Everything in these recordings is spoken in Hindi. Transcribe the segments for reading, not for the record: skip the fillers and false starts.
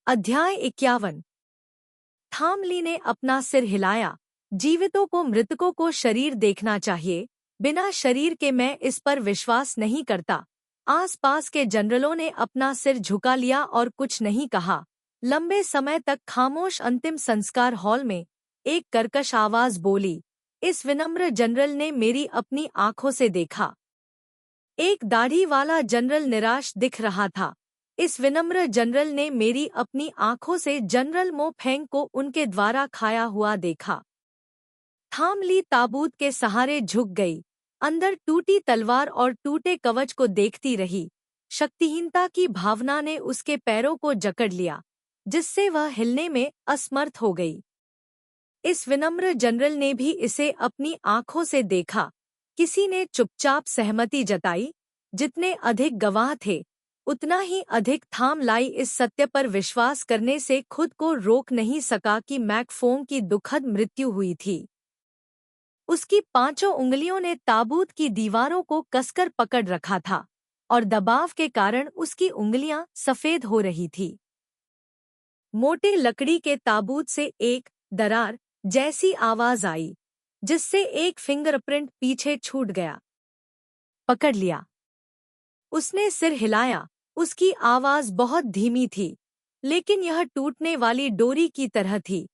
अध्याय 51। थामली ने अपना सिर हिलाया। जीवितों को मृतकों को शरीर देखना चाहिए, बिना शरीर के मैं इस पर विश्वास नहीं करता। आसपास के जनरलों ने अपना सिर झुका लिया और कुछ नहीं कहा। लंबे समय तक खामोश अंतिम संस्कार हॉल में एक कर्कश आवाज बोली। इस विनम्र जनरल ने मेरी अपनी आंखों से देखा। एक दाढ़ी वाला जनरल निराश दिख रहा था। इस विनम्र जनरल ने मेरी अपनी आंखों से जनरल मो फेंग को उनके द्वारा खाया हुआ देखा। थामली ताबूत के सहारे झुक गई, अंदर टूटी तलवार और टूटे कवच को देखती रही। शक्तिहीनता की भावना ने उसके पैरों को जकड़ लिया, जिससे वह हिलने में असमर्थ हो गई। इस विनम्र जनरल ने भी इसे अपनी आंखों से देखा। किसी ने चुपचाप सहमति जताई। जितने अधिक गवाह थे, उतना ही अधिक थामलाई इस सत्य पर विश्वास करने से खुद को रोक नहीं सका कि मैकफोंग की दुखद मृत्यु हुई थी। उसकी 5 उंगलियों ने ताबूत की दीवारों को कसकर पकड़ रखा था और दबाव के कारण उसकी उंगलियां सफेद हो रही थी। मोटे लकड़ी के ताबूत से एक दरार जैसी आवाज आई, जिससे एक फिंगरप्रिंट पीछे छूट गया। पकड़ लिया। उसने सिर हिलाया। उसकी आवाज बहुत धीमी थी, लेकिन यह टूटने वाली डोरी की तरह थी,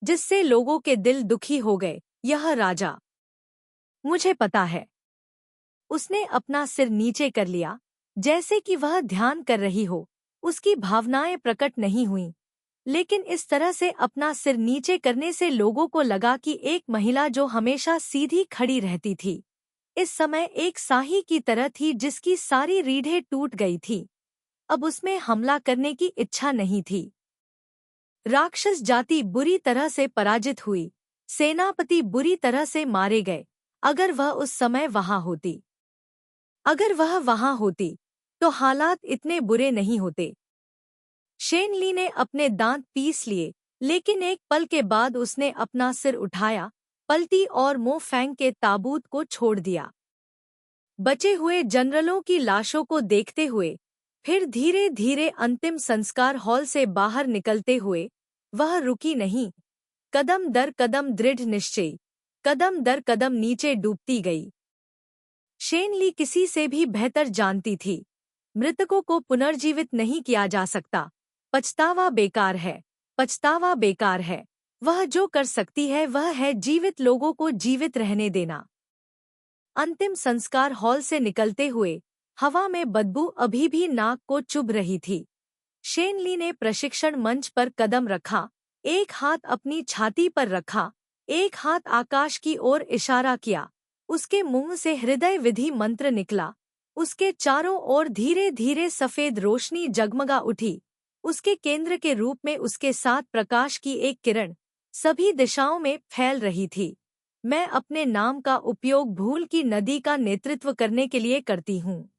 जिससे लोगों के दिल दुखी हो गए। यह राजा, मुझे पता है। उसने अपना सिर नीचे कर लिया, जैसे कि वह ध्यान कर रही हो। उसकी भावनाएं प्रकट नहीं हुईं, लेकिन इस तरह से अपना सिर नीचे करने से लोगों को लगा कि एक महिला जो हमेशा सीधी खड़ी रहती थी, इस समय एक साही की तरह थी जिसकी सारी रीढ़ें टूट गई थी। अब उसमें हमला करने की इच्छा नहीं थी। राक्षस जाति बुरी तरह से पराजित हुई। सेनापति बुरी तरह से मारे गए। अगर वह उस समय वहां होती, तो हालात इतने बुरे नहीं होते। शेनली ने अपने दांत पीस लिए, लेकिन एक पल के बाद उसने अपना सिर उठाया, पलटी और मो फेंग के ताबूत को छोड़ दिया। बचे हुए जनरलों की लाशों को देखते हुए, फिर धीरे धीरे अंतिम संस्कार हॉल से बाहर निकलते हुए, वह रुकी नहीं। कदम दर कदम दृढ़ निश्चयी, कदम दर कदम नीचे डूबती गई। शेनली किसी से भी बेहतर जानती थी, मृतकों को पुनर्जीवित नहीं किया जा सकता। पछतावा बेकार है, पछतावा बेकार है। वह जो कर सकती है वह है जीवित लोगों को जीवित रहने देना। अंतिम संस्कार हॉल से निकलते हुए हवा में बदबू अभी भी नाक को चुभ रही थी। शेनली ने प्रशिक्षण मंच पर कदम रखा, एक हाथ अपनी छाती पर रखा, एक हाथ आकाश की ओर इशारा किया। उसके मुंह से हृदय विधि मंत्र निकला। उसके चारों ओर धीरे धीरे सफेद रोशनी जगमगा उठी। उसके केंद्र के रूप में उसके साथ प्रकाश की एक किरण सभी दिशाओं में फैल रही थी। मैं अपने नाम का उपयोग भूल की नदी का नेतृत्व करने के लिए करती हूँ।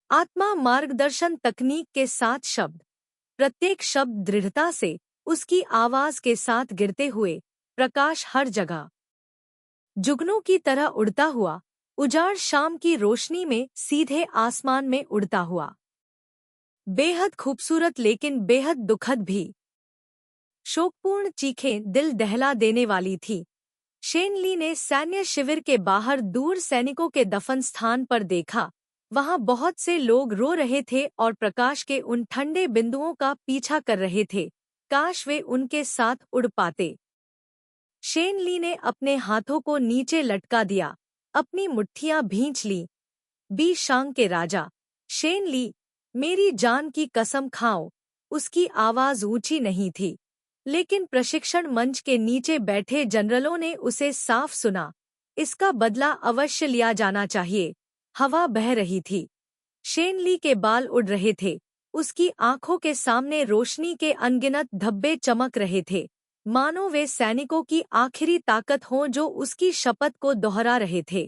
आत्मा मार्गदर्शन तकनीक के 7 शब्द, प्रत्येक शब्द दृढ़ता से उसकी आवाज के साथ गिरते हुए, प्रकाश हर जगह जुगनू की तरह उड़ता हुआ, उजाड़ शाम की रोशनी में सीधे आसमान में उड़ता हुआ। बेहद खूबसूरत लेकिन बेहद दुखद भी। शोकपूर्ण चीखें दिल दहला देने वाली थी। शेनली ने सैन्य शिविर के बाहर दूर सैनिकों के दफन स्थान पर देखा। वहां बहुत से लोग रो रहे थे और प्रकाश के उन ठंडे बिंदुओं का पीछा कर रहे थे। काश वे उनके साथ उड़ पाते। शेनली ने अपने हाथों को नीचे लटका दिया, अपनी मुट्ठियां भींच ली। बी शांग के राजा, शेनली, मेरी जान की कसम खाओ। उसकी आवाज ऊंची नहीं थी, लेकिन प्रशिक्षण मंच के नीचे बैठे जनरलों ने उसे साफ सुना। इसका बदला अवश्य लिया जाना चाहिए। हवा बह रही थी। शेनली के बाल उड़ रहे थे। उसकी आंखों के सामने रोशनी के अनगिनत धब्बे चमक रहे थे, मानो वे सैनिकों की आखिरी ताकत हों जो उसकी शपथ को दोहरा रहे थे।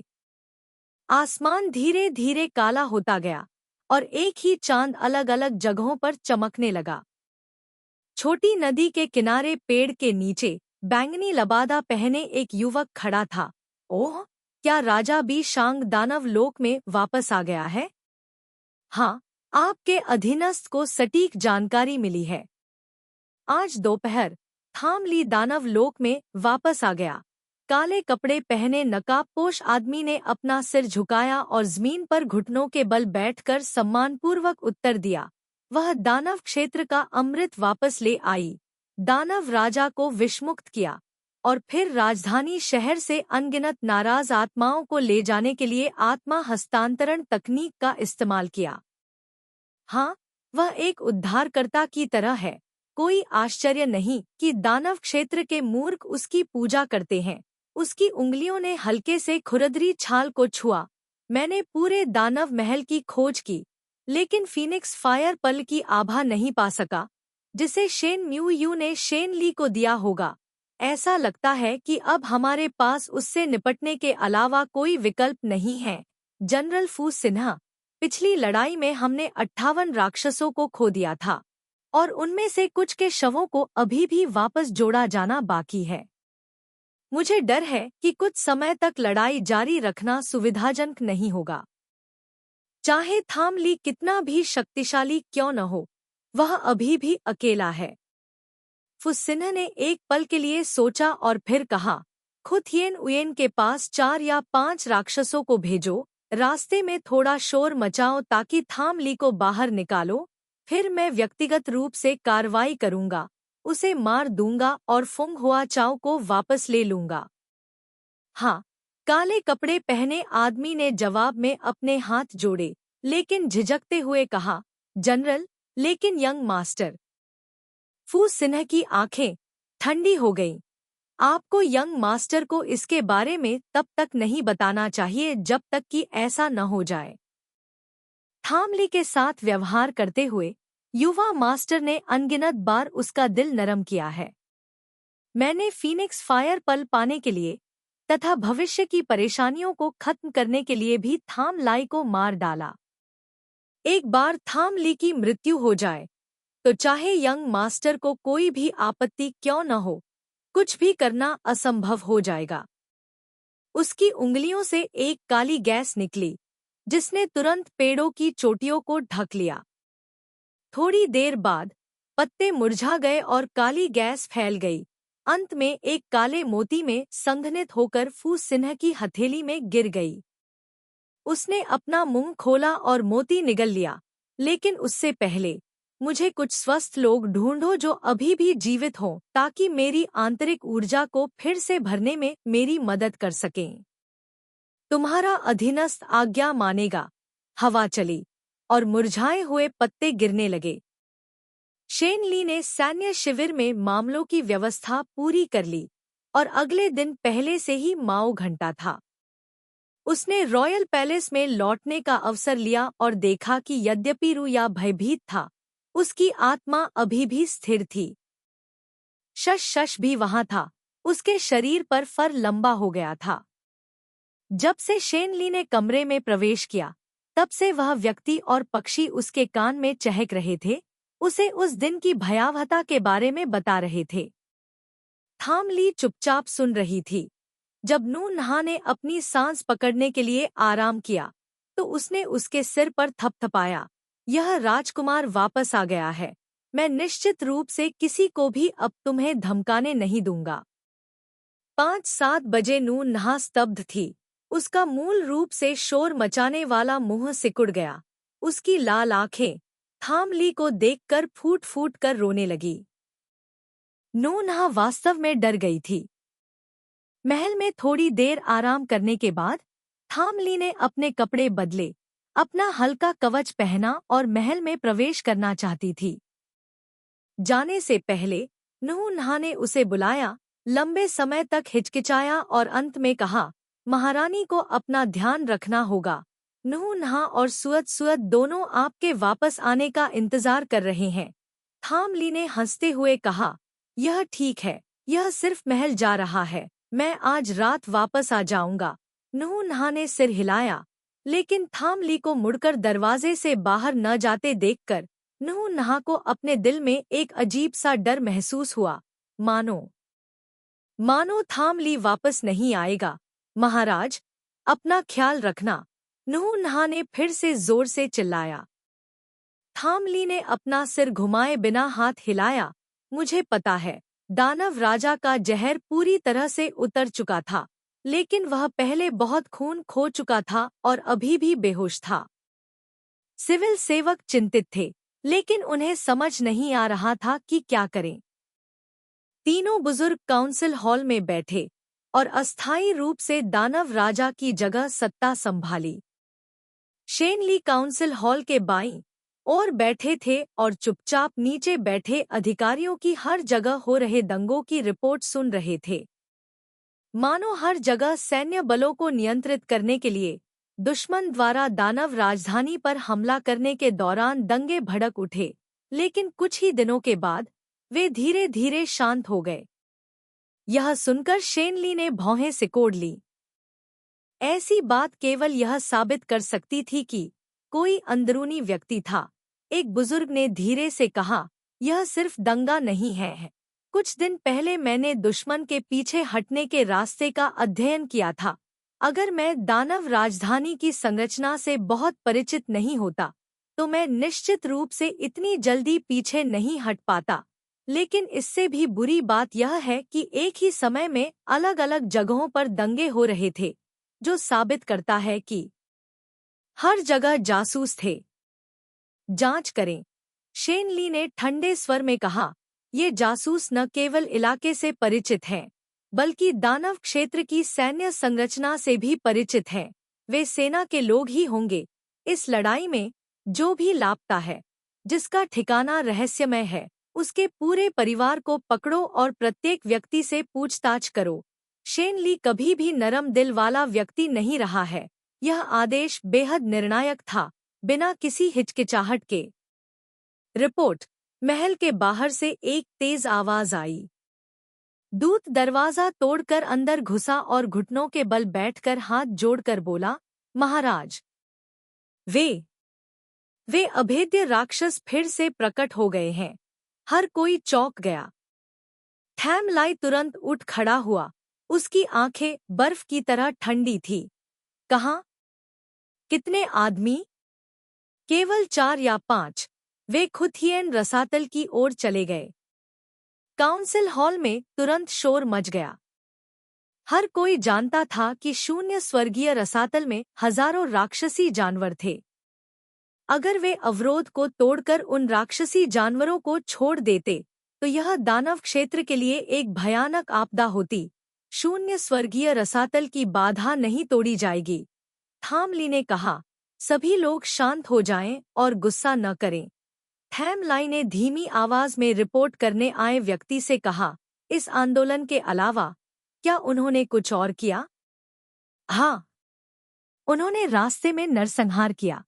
आसमान धीरे धीरे काला होता गया और एक ही चांद अलग अलग जगहों पर चमकने लगा। छोटी नदी के किनारे पेड़ के नीचे बैंगनी लबादा पहने एक युवक खड़ा था। ओह, क्या राजा बी शांग दानव लोक में वापस आ गया है? हाँ, आपके अधीनस्थ को सटीक जानकारी मिली है। आज दोपहर थाम ली दानव लोक में वापस आ गया। काले कपड़े पहने नकाबपोश आदमी ने अपना सिर झुकाया और जमीन पर घुटनों के बल बैठकर सम्मानपूर्वक उत्तर दिया, वह दानव क्षेत्र का अमृत वापस ले आई, दानव राजा को विषमुक्त किया और फिर राजधानी शहर से अनगिनत नाराज आत्माओं को ले जाने के लिए आत्मा हस्तांतरण तकनीक का इस्तेमाल किया। हाँ, वह एक उद्धारकर्ता की तरह है। कोई आश्चर्य नहीं कि दानव क्षेत्र के मूर्ख उसकी पूजा करते हैं। उसकी उंगलियों ने हल्के से खुरदरी छाल को छुआ। मैंने पूरे दानव महल की खोज की, लेकिन फीनिक्स फायर पल की आभा नहीं पा सका, जिसे शेन म्यू यू ने शेन ली को दिया होगा। ऐसा लगता है कि अब हमारे पास उससे निपटने के अलावा कोई विकल्प नहीं है। जनरल फू सिन्हा, पिछली लड़ाई में हमने 58 राक्षसों को खो दिया था और उनमें से कुछ के शवों को अभी भी वापस जोड़ा जाना बाकी है। मुझे डर है कि कुछ समय तक लड़ाई जारी रखना सुविधाजनक नहीं होगा। चाहे थाम ली कितना भी शक्तिशाली क्यों न हो, वह अभी भी अकेला है। फुसिन्ह ने एक पल के लिए सोचा और फिर कहा, खुथियन उयेन के पास 4 या 5 राक्षसों को भेजो, रास्ते में थोड़ा शोर मचाओ ताकि थाम ली को बाहर निकालो, फिर मैं व्यक्तिगत रूप से कार्रवाई करूंगा, उसे मार दूंगा और फुंग हुआ चाओ को वापस ले लूंगा। हाँ, काले कपड़े पहने आदमी ने जवाब में अपने हाथ जोड़े, लेकिन झिझकते हुए कहा, जनरल, लेकिन यंग मास्टर। फू सिन्ह की आंखें ठंडी हो गईं। आपको यंग मास्टर को इसके बारे में तब तक नहीं बताना चाहिए जब तक कि ऐसा न हो जाए। थामली के साथ व्यवहार करते हुए युवा मास्टर ने अनगिनत बार उसका दिल नरम किया है। मैंने फीनिक्स फायर पल पाने के लिए तथा भविष्य की परेशानियों को खत्म करने के लिए भी थाम लाई को मार डाला। एक बार थाम ली की मृत्यु हो जाए तो चाहे यंग मास्टर को कोई भी आपत्ति क्यों न हो, कुछ भी करना असंभव हो जाएगा। उसकी उंगलियों से एक काली गैस निकली, जिसने तुरंत पेड़ों की चोटियों को ढक लिया। थोड़ी देर बाद पत्ते मुरझा गए और काली गैस फैल गई। अंत में एक काले मोती में संघनित होकर फू सिन्ह की हथेली में गिर गई। उसने अपना मुंह खोला और मोती निगल लिया, लेकिन उससे पहले मुझे कुछ स्वस्थ लोग ढूंढो जो अभी भी जीवित हों, ताकि मेरी आंतरिक ऊर्जा को फिर से भरने में मेरी मदद कर सकें। तुम्हारा अधीनस्थ आज्ञा मानेगा। हवा चली और मुरझाए हुए पत्ते गिरने लगे। शेन ली ने सैन्य शिविर में मामलों की व्यवस्था पूरी कर ली और अगले दिन पहले से ही माओ घंटा था। उसने रॉयल पैलेस में लौटने का अवसर लिया और देखा कि यद्यपि रुया भयभीत था, उसकी आत्मा अभी भी स्थिर थी। शश भी वहां था। उसके शरीर पर फर लंबा हो गया था। जब से शेन ली ने कमरे में प्रवेश किया, तब से वह व्यक्ति और पक्षी उसके कान में चहक रहे थे, उसे उस दिन की भयावहता के बारे में बता रहे थे। थाम ली चुपचाप सुन रही थी। जब नू नहा ने अपनी सांस पकड़ने के लिए आराम किया, तो उसने उसके सिर पर थपथपाया। यह राजकुमार वापस आ गया है। मैं निश्चित रूप से किसी को भी अब तुम्हें धमकाने नहीं दूंगा। 5-7 बजे नू नहा स्तब्ध थी। उसका मूल रूप से शोर मचाने वाला मुंह सिकुड़ गया। उसकी लाल आंखें थाम ली को देखकर फूट फूट कर रोने लगी। नू नहा वास्तव में डर गई थी। महल में थोड़ी देर आराम करने के बाद थाम ली ने अपने कपड़े बदले, अपना हल्का कवच पहना और महल में प्रवेश करना चाहती थी। जाने से पहले नू नहा ने उसे बुलाया, लंबे समय तक हिचकिचाया और अंत में कहा, महारानी को अपना ध्यान रखना होगा। नू नहा और सुअद दोनों आपके वापस आने का इंतजार कर रहे हैं। थाम ली ने हंसते हुए कहा, यह ठीक है, यह सिर्फ महल जा रहा है, मैं आज रात वापस आ जाऊंगा। नू नहा ने सिर हिलाया, लेकिन थाम ली को मुड़कर दरवाजे से बाहर न जाते देखकर नू नहा को अपने दिल में एक अजीब सा डर महसूस हुआ। मानो थाम ली वापस नहीं आएगा। महाराज, अपना ख्याल रखना, नू नहा ने फिर से जोर से चिल्लाया। थाम ली ने अपना सिर घुमाए बिना हाथ हिलाया। मुझे पता है। दानव राजा का जहर पूरी तरह से उतर चुका था, लेकिन वह पहले बहुत खून खो चुका था और अभी भी बेहोश था। सिविल सेवक चिंतित थे, लेकिन उन्हें समझ नहीं आ रहा था कि क्या करें। तीनों बुजुर्ग काउंसिल हॉल में बैठे और अस्थायी रूप से दानव राजा की जगह सत्ता संभाली। शेन ली काउंसिल हॉल के बाईं ओर बैठे थे और चुपचाप नीचे बैठे अधिकारियों की हर जगह हो रहे दंगों की रिपोर्ट सुन रहे थे। मानो हर जगह सैन्य बलों को नियंत्रित करने के लिए दुश्मन द्वारा दानव राजधानी पर हमला करने के दौरान दंगे भड़क उठे, लेकिन कुछ ही दिनों के बाद वे धीरे धीरे शांत हो गए। यह सुनकर शेन ली ने भौहें सिकोड़ ली। ऐसी बात केवल यह साबित कर सकती थी कि कोई अंदरूनी व्यक्ति था। एक बुजुर्ग ने धीरे से कहा, यह सिर्फ दंगा नहीं है। कुछ दिन पहले मैंने दुश्मन के पीछे हटने के रास्ते का अध्ययन किया था। अगर मैं दानव राजधानी की संरचना से बहुत परिचित नहीं होता, तो मैं निश्चित रूप से इतनी जल्दी पीछे नहीं हट पाता। लेकिन इससे भी बुरी बात यह है कि एक ही समय में अलग अलग जगहों पर दंगे हो रहे थे, जो साबित करता है कि हर जगह जासूस थे। जांच करें, शेन ली ने ठंडे स्वर में कहा। ये जासूस न केवल इलाके से परिचित हैं, बल्कि दानव क्षेत्र की सैन्य संरचना से भी परिचित हैं। वे सेना के लोग ही होंगे। इस लड़ाई में जो भी लापता है, जिसका ठिकाना रहस्यमय है, उसके पूरे परिवार को पकड़ो और प्रत्येक व्यक्ति से पूछताछ करो। शेन ली कभी भी नरम दिल वाला व्यक्ति नहीं रहा है। यह आदेश बेहद निर्णायक था, बिना किसी हिचकिचाहट के। रिपोर्ट। महल के बाहर से एक तेज आवाज आई। दूत दरवाजा तोड़कर अंदर घुसा और घुटनों के बल बैठकर हाथ जोड़कर बोला, महाराज, वे अभेद्य राक्षस फिर से प्रकट हो गए हैं। हर कोई चौंक गया। थैम लाई तुरंत उठ खड़ा हुआ। उसकी आंखें बर्फ की तरह ठंडी थी। कहाँ? कितने आदमी? केवल 4 या 5। वे खुथियन रसातल की ओर चले गए। काउंसिल हॉल में तुरंत शोर मच गया। हर कोई जानता था कि शून्य स्वर्गीय रसातल में हजारों राक्षसी जानवर थे। अगर वे अवरोध को तोड़कर उन राक्षसी जानवरों को छोड़ देते, तो यह दानव क्षेत्र के लिए एक भयानक आपदा होती। शून्य स्वर्गीय रसातल की बाधा नहीं तोड़ी जाएगी। थाम ली ने कहा, सभी लोग शांत हो जाएं और गुस्सा न करें। थैम लाई ने धीमी आवाज में रिपोर्ट करने आए व्यक्ति से कहा, इस आंदोलन के अलावा क्या उन्होंने कुछ और किया? हाँ, उन्होंने रास्ते में नरसंहार किया।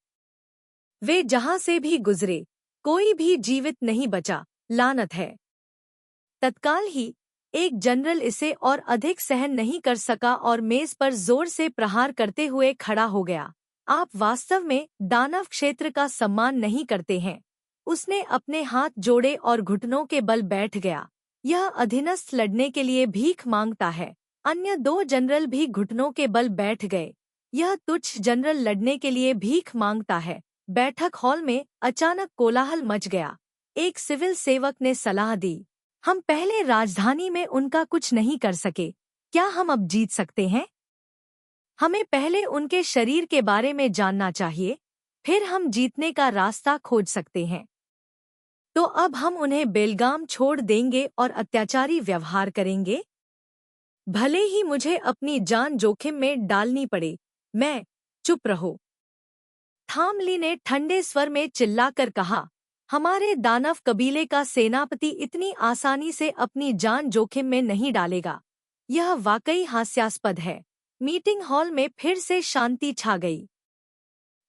वे जहां से भी गुजरे, कोई भी जीवित नहीं बचा। लानत है। तत्काल ही एक जनरल इसे और अधिक सहन नहीं कर सका और मेज पर जोर से प्रहार करते हुए खड़ा हो गया। आप वास्तव में दानव क्षेत्र का सम्मान नहीं करते हैं। उसने अपने हाथ जोड़े और घुटनों के बल बैठ गया। यह अधीनस्थ लड़ने के लिए भीख मांगता है। अन्य 2 जनरल भी घुटनों के बल बैठ गए। यह तुच्छ जनरल लड़ने के लिए भीख मांगता है। बैठक हॉल में अचानक कोलाहल मच गया। एक सिविल सेवक ने सलाह दी, हम पहले राजधानी में उनका कुछ नहीं कर सके, क्या हम अब जीत सकते हैं? हमें पहले उनके शरीर के बारे में जानना चाहिए, फिर हम जीतने का रास्ता खोज सकते हैं। तो अब हम उन्हें बेलगाम छोड़ देंगे और अत्याचारी व्यवहार करेंगे? भले ही मुझे अपनी जान जोखिम में डालनी पड़े, मैं। चुप रहो। थाम ली ने ठंडे स्वर में चिल्लाकर कहा, हमारे दानव कबीले का सेनापति इतनी आसानी से अपनी जान जोखिम में नहीं डालेगा। यह वाकई हास्यास्पद है। मीटिंग हॉल में फिर से शांति छा गई।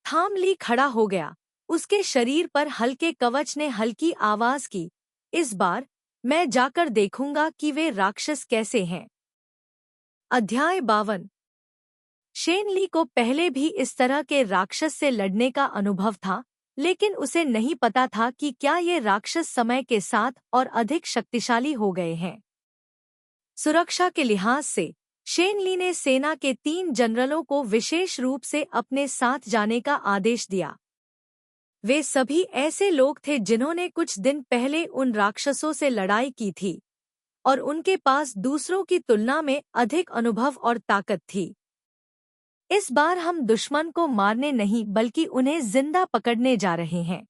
थाम ली खड़ा हो गया। उसके शरीर पर हल्के कवच ने हल्की आवाज की, इस बार मैं जाकर देखूंगा कि वे राक्षस कैसे हैं। अध्याय 52। शेन ली को पहले भी इस तरह के राक्षस से लड़ने का अनुभव था, लेकिन उसे नहीं पता था कि क्या ये राक्षस समय के साथ और अधिक शक्तिशाली हो गए हैं। सुरक्षा के लिहाज से शेन ली ने सेना के 3 जनरलों को विशेष रूप से अपने साथ जाने का आदेश दिया। वे सभी ऐसे लोग थे जिन्होंने कुछ दिन पहले उन राक्षसों से लड़ाई की थी और उनके पास दूसरों की तुलना में अधिक अनुभव और ताकत थी। इस बार हम दुश्मन को मारने नहीं बल्कि उन्हें जिंदा पकड़ने जा रहे हैं।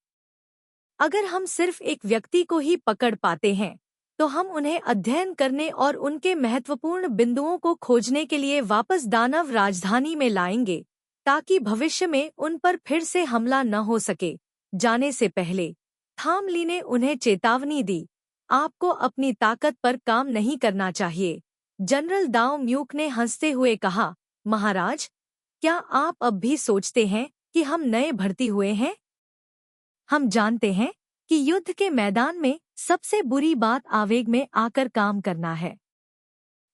अगर हम सिर्फ एक व्यक्ति को ही पकड़ पाते हैं तो हम उन्हें अध्ययन करने और उनके महत्वपूर्ण बिंदुओं को खोजने के लिए वापस दानव राजधानी में लाएंगे ताकि भविष्य में उन पर फिर से हमला न हो सके। जाने से पहले थामली ने उन्हें चेतावनी दी, आपको अपनी ताकत पर काम नहीं करना चाहिए। जनरल दाओ म्यूक ने हंसते हुए कहा, महाराज, क्या आप अब भी सोचते हैं कि हम नए भर्ती हुए हैं? हम जानते हैं कि युद्ध के मैदान में सबसे बुरी बात आवेग में आकर काम करना है।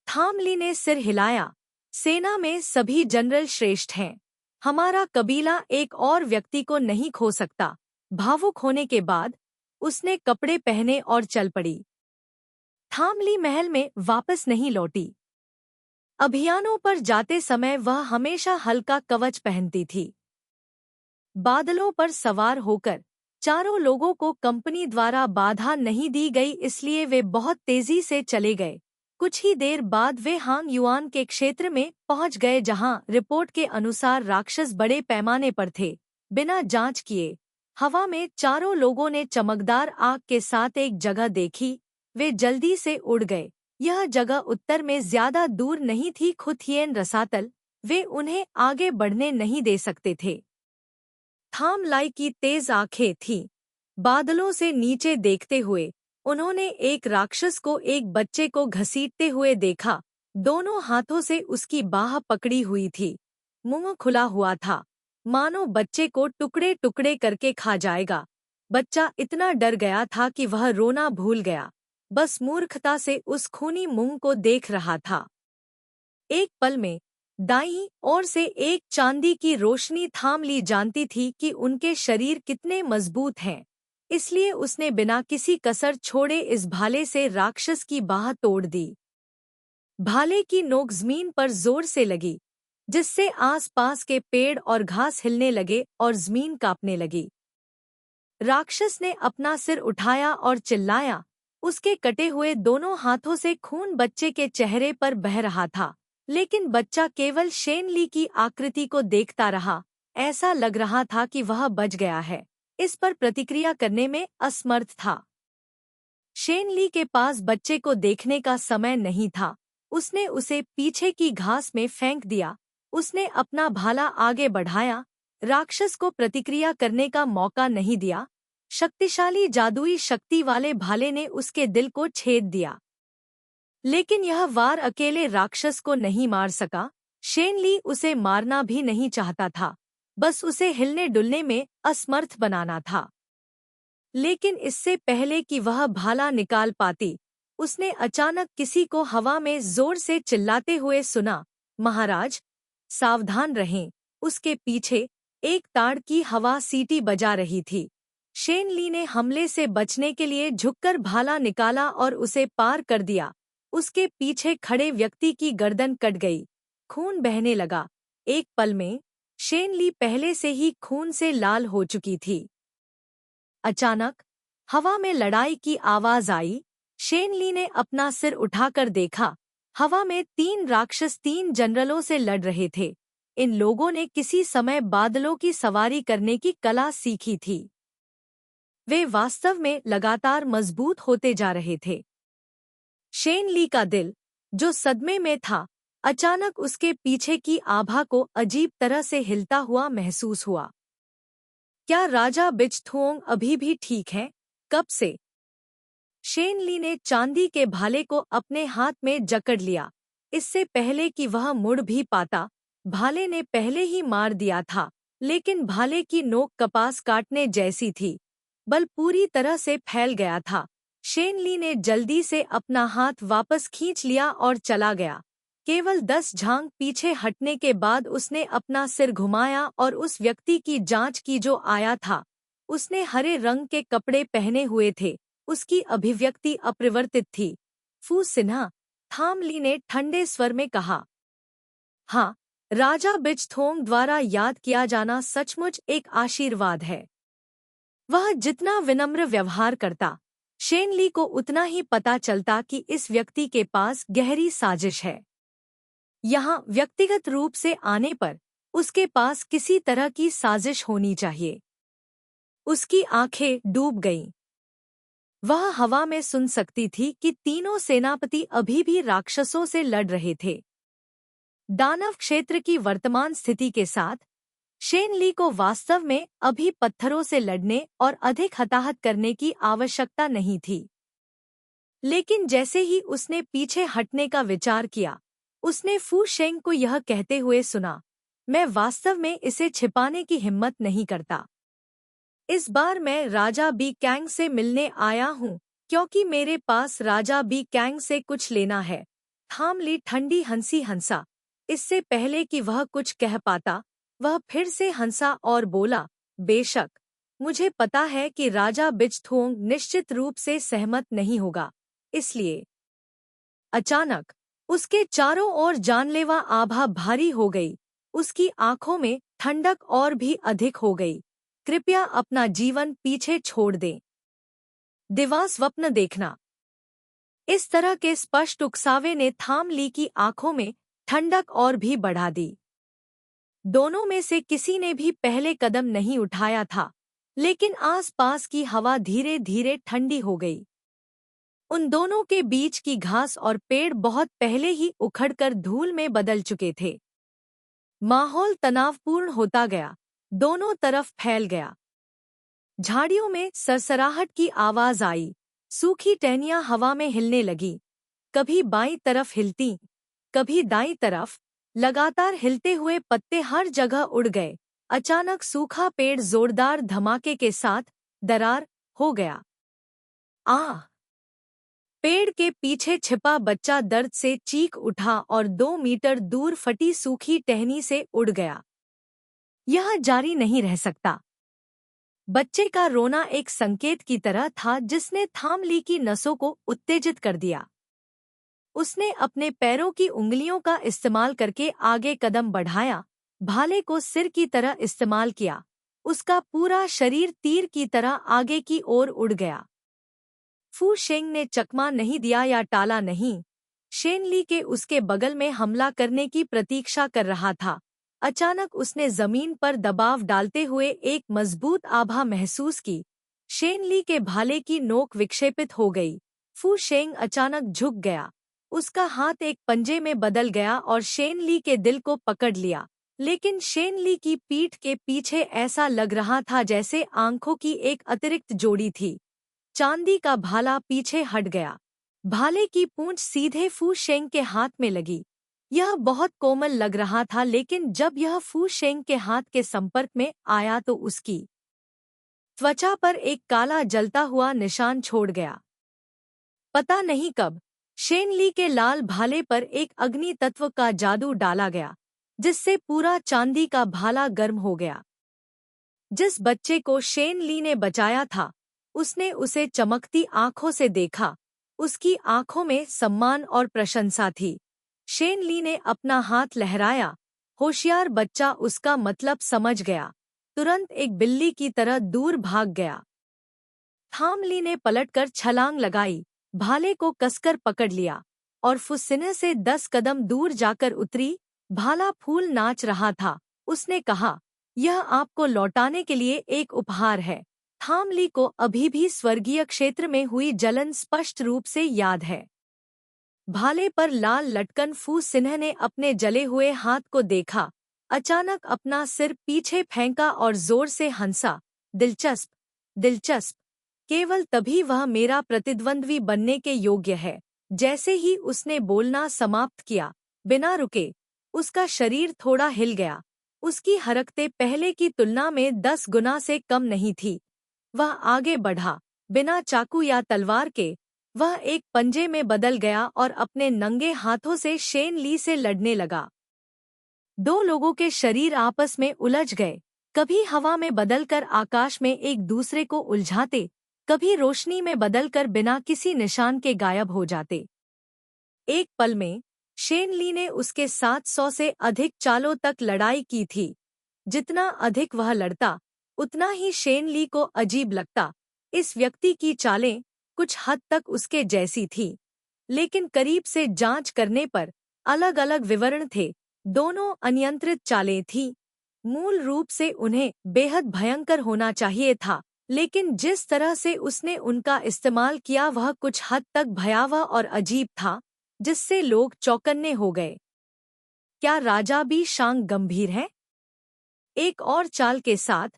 थामली ने सिर हिलाया, सेना में सभी जनरल श्रेष्ठ हैं। हमारा कबीला एक और व्यक्ति को नहीं खो सकता। भावुक होने के बाद उसने कपड़े पहने और चल पड़ी। थामली महल में वापस नहीं लौटी। अभियानों पर जाते समय वह हमेशा हल्का कवच पहनती थी। बादलों पर सवार होकर चारों लोगों को कंपनी द्वारा बाधा नहीं दी गई, इसलिए वे बहुत तेजी से चले गए। कुछ ही देर बाद वे हांग युआन के क्षेत्र में पहुंच गए जहां रिपोर्ट के अनुसार राक्षस बड़े पैमाने पर थे। बिना जांच किए हवा में चारों लोगों ने चमकदार आग के साथ एक जगह देखी। वे जल्दी से उड़ गए। यह जगह उत्तर में ज्यादा दूर नहीं थी, खुथियेन रसातल। वे उन्हें आगे बढ़ने नहीं दे सकते थे। थाम लाई की तेज आंखें थीं। बादलों से नीचे देखते हुए उन्होंने एक राक्षस को एक बच्चे को घसीटते हुए देखा। दोनों हाथों से उसकी बाह पकड़ी हुई थी। मुंह खुला हुआ था, मानो बच्चे को टुकड़े टुकड़े करके खा जाएगा। बच्चा इतना डर गया था कि वह रोना भूल गया, बस मूर्खता से उस खूनी मुंह को देख रहा था। एक पल में दाईं ओर से एक चांदी की रोशनी थाम ली जानती थी कि उनके शरीर कितने मजबूत हैं, इसलिए उसने बिना किसी कसर छोड़े इस भाले से राक्षस की बाह तोड़ दी। भाले की नोक जमीन पर जोर से लगी, जिससे आसपास के पेड़ और घास हिलने लगे और जमीन कांपने लगी। राक्षस ने अपना सिर उठाया और चिल्लाया। उसके कटे हुए दोनों हाथों से खून बच्चे के चेहरे पर बह रहा था, लेकिन बच्चा केवल शेन ली की आकृति को देखता रहा। ऐसा लग रहा था कि वह बच गया है, इस पर प्रतिक्रिया करने में असमर्थ था। शेन ली के पास बच्चे को देखने का समय नहीं था। उसने उसे पीछे की घास में फेंक दिया। उसने अपना भाला आगे बढ़ाया, राक्षस को प्रतिक्रिया करने का मौका नहीं दिया। शक्तिशाली जादुई शक्ति वाले भाले ने उसके दिल को छेद दिया, लेकिन यह वार अकेले राक्षस को नहीं मार सका। शेन ली उसे मारना भी नहीं चाहता था, बस उसे हिलने डुलने में असमर्थ बनाना था। लेकिन इससे पहले कि वह भाला निकाल पाती, उसने अचानक किसी को हवा में जोर से चिल्लाते हुए सुना, महाराज, सावधान रहें। उसके पीछे एक ताड़ की हवा सीटी बजा रही थी। शेन ली ने हमले से बचने के लिए झुककर भाला निकाला और उसे पार कर दिया। उसके पीछे खड़े व्यक्ति की गर्दन कट गई। खून बहने लगा। एक पल में शेन ली पहले से ही खून से लाल हो चुकी थी। अचानक हवा में लड़ाई की आवाज आई। शेन ली ने अपना सिर उठाकर देखा। हवा में 3 राक्षस 3 जनरलों से लड़ रहे थे। इन लोगों ने किसी समय बादलों की सवारी करने की कला सीखी थी। वे वास्तव में लगातार मजबूत होते जा रहे थे। शेन ली का दिल, जो सदमे में था, अचानक उसके पीछे की आभा को अजीब तरह से हिलता हुआ महसूस हुआ। क्या राजा बिचथुओंग अभी भी ठीक है? कब से? शेन ली ने चांदी के भाले को अपने हाथ में जकड़ लिया। इससे पहले कि वह मुड़ भी पाता, भाले ने पहले ही मार दिया था, लेकिन भाले की नोक कपास काटने जैसी थी। बल पूरी तरह से फैल गया था। शेन ली ने जल्दी से अपना हाथ वापस खींच लिया और चला गया। केवल 10 झांग पीछे हटने के बाद उसने अपना सिर घुमाया और उस व्यक्ति की जांच की जो आया था। उसने हरे रंग के कपड़े पहने हुए थे। उसकी अभिव्यक्ति अपरिवर्तित थी। फू सिन्हा, थाम ली ने ठंडे स्वर में कहा। हाँ, राजा बिचथोंग द्वारा याद किया जाना सचमुच एक आशीर्वाद है। वह जितना विनम्र व्यवहार करता, शेन ली को उतना ही पता चलता कि इस व्यक्ति के पास गहरी साजिश है। यहाँ व्यक्तिगत रूप से आने पर उसके पास किसी तरह की साजिश होनी चाहिए। उसकी आंखें डूब गईं। वह हवा में सुन सकती थी कि तीनों सेनापति अभी भी राक्षसों से लड़ रहे थे। दानव क्षेत्र की वर्तमान स्थिति के साथ शेन ली को वास्तव में अभी पत्थरों से लड़ने और अधिक हताहत करने की आवश्यकता नहीं थी। लेकिन जैसे ही उसने पीछे हटने का विचार किया, उसने फू शेंग को यह कहते हुए सुना, मैं वास्तव में इसे छिपाने की हिम्मत नहीं करता। इस बार मैं राजा बी कैंग से मिलने आया हूँ, क्योंकि मेरे पास राजा बी कैंग से कुछ लेना है। थाम ली ठंडी हंसी हंसा। इससे पहले कि वह कुछ कह पाता, वह फिर से हंसा और बोला, बेशक, मुझे पता है कि राजा बिचथुओंग निश्चित रूप से सहमत नहीं होगा, इसलिए। अचानक उसके चारों ओर जानलेवा आभा भारी हो गई। उसकी आंखों में ठंडक और भी अधिक हो गई। कृपया अपना जीवन पीछे छोड़ दें। दिवा स्वप्न देखना। इस तरह के स्पष्ट उकसावे ने थाम ली की आंखों में ठंडक और भी बढ़ा दी। दोनों में से किसी ने भी पहले कदम नहीं उठाया था, लेकिन आसपास की हवा धीरे धीरे ठंडी हो गई। उन दोनों के बीच की घास और पेड़ बहुत पहले ही उखड़कर धूल में बदल चुके थे। माहौल तनावपूर्ण होता गया, दोनों तरफ फैल गया। झाड़ियों में सरसराहट की आवाज आई। सूखी टहनियां हवा में हिलने लगी, कभी बाईं तरफ हिलती, कभी दाईं तरफ। लगातार हिलते हुए पत्ते हर जगह उड़ गए। अचानक सूखा पेड़ जोरदार धमाके के साथ दरार हो गया। आह! पेड़ के पीछे छिपा बच्चा दर्द से चीख उठा और 2 मीटर दूर फटी सूखी टहनी से उड़ गया। यह जारी नहीं रह सकता। बच्चे का रोना एक संकेत की तरह था जिसने थाम ली की नसों को उत्तेजित कर दिया। उसने अपने पैरों की उंगलियों का इस्तेमाल करके आगे कदम बढ़ाया, भाले को सिर की तरह इस्तेमाल किया। उसका पूरा शरीर तीर की तरह आगे की ओर उड़ गया। फू शेंग ने चकमा नहीं दिया या टाला नहीं। शेन ली के उसके बगल में हमला करने की प्रतीक्षा कर रहा था। अचानक उसने जमीन पर दबाव डालते हुए एक मजबूत आभा महसूस की। शेन ली के भाले की नोक विक्षेपित हो गई। फू शेंग अचानक झुक गया। उसका हाथ एक पंजे में बदल गया और शेन ली के दिल को पकड़ लिया। लेकिन शेन ली की पीठ के पीछे ऐसा लग रहा था जैसे आंखों की एक अतिरिक्त जोड़ी थी। चांदी का भाला पीछे हट गया। भाले की पूंछ सीधे फू शेंग के हाथ में लगी। यह बहुत कोमल लग रहा था, लेकिन जब यह फू शेंग के हाथ के संपर्क में आया तो उसकी त्वचा पर एक काला जलता हुआ निशान छोड़ गया। पता नहीं कब शेन ली के लाल भाले पर एक अग्नि तत्व का जादू डाला गया, जिससे पूरा चांदी का भाला गर्म हो गया। जिस बच्चे को शेन ली ने बचाया था, उसने उसे चमकती आंखों से देखा। उसकी आंखों में सम्मान और प्रशंसा थी। शेन ली ने अपना हाथ लहराया। होशियार बच्चा उसका मतलब समझ गया। तुरंत एक बिल्ली की तरह दूर भाग गया। थाम ली ने पलटकर छलांग लगाई, भाले को कसकर पकड़ लिया और फुस्सिने से 10 कदम दूर जाकर उतरी। भाला फूल नाच रहा था। उसने कहा, यह आपको लौटाने के लिए एक उपहार है। थाम ली को अभी भी स्वर्गीय क्षेत्र में हुई जलन स्पष्ट रूप से याद है। भाले पर लाल लटकन फू सिन्ह ने अपने जले हुए हाथ को देखा। अचानक अपना सिर पीछे फेंका और जोर से हंसा। दिलचस्प, दिलचस्प। केवल तभी वह मेरा प्रतिद्वंद्वी बनने के योग्य है। जैसे ही उसने बोलना समाप्त किया, बिना रुके, उसका शरीर थोड़ा हिल गया। उसकी हरकतें पहले की तुलना में 10 गुना से कम नहीं थी। वह आगे बढ़ा, बिना चाकू या तलवार के। वह एक पंजे में बदल गया और अपने नंगे हाथों से शेन ली से लड़ने लगा। 2 लोगों के शरीर आपस में उलझ गए, कभी हवा में बदलकर आकाश में एक दूसरे को उलझाते, कभी रोशनी में बदलकर बिना किसी निशान के गायब हो जाते। एक पल में शेन ली ने उसके 700 से अधिक चालों तक लड़ाई की थी। जितना अधिक वह लड़ता, उतना ही शेन ली को अजीब लगता। इस व्यक्ति की चालें कुछ हद तक उसके जैसी थी, लेकिन करीब से जांच करने पर अलग अलग विवरण थे। दोनों अनियंत्रित चालें थीं। मूल रूप से उन्हें बेहद भयंकर होना चाहिए था, लेकिन जिस तरह से उसने उनका इस्तेमाल किया वह कुछ हद तक भयावह और अजीब था, जिससे लोग चौकन्ने हो गए। क्या राजा भी शांग गंभीर है? एक और चाल के साथ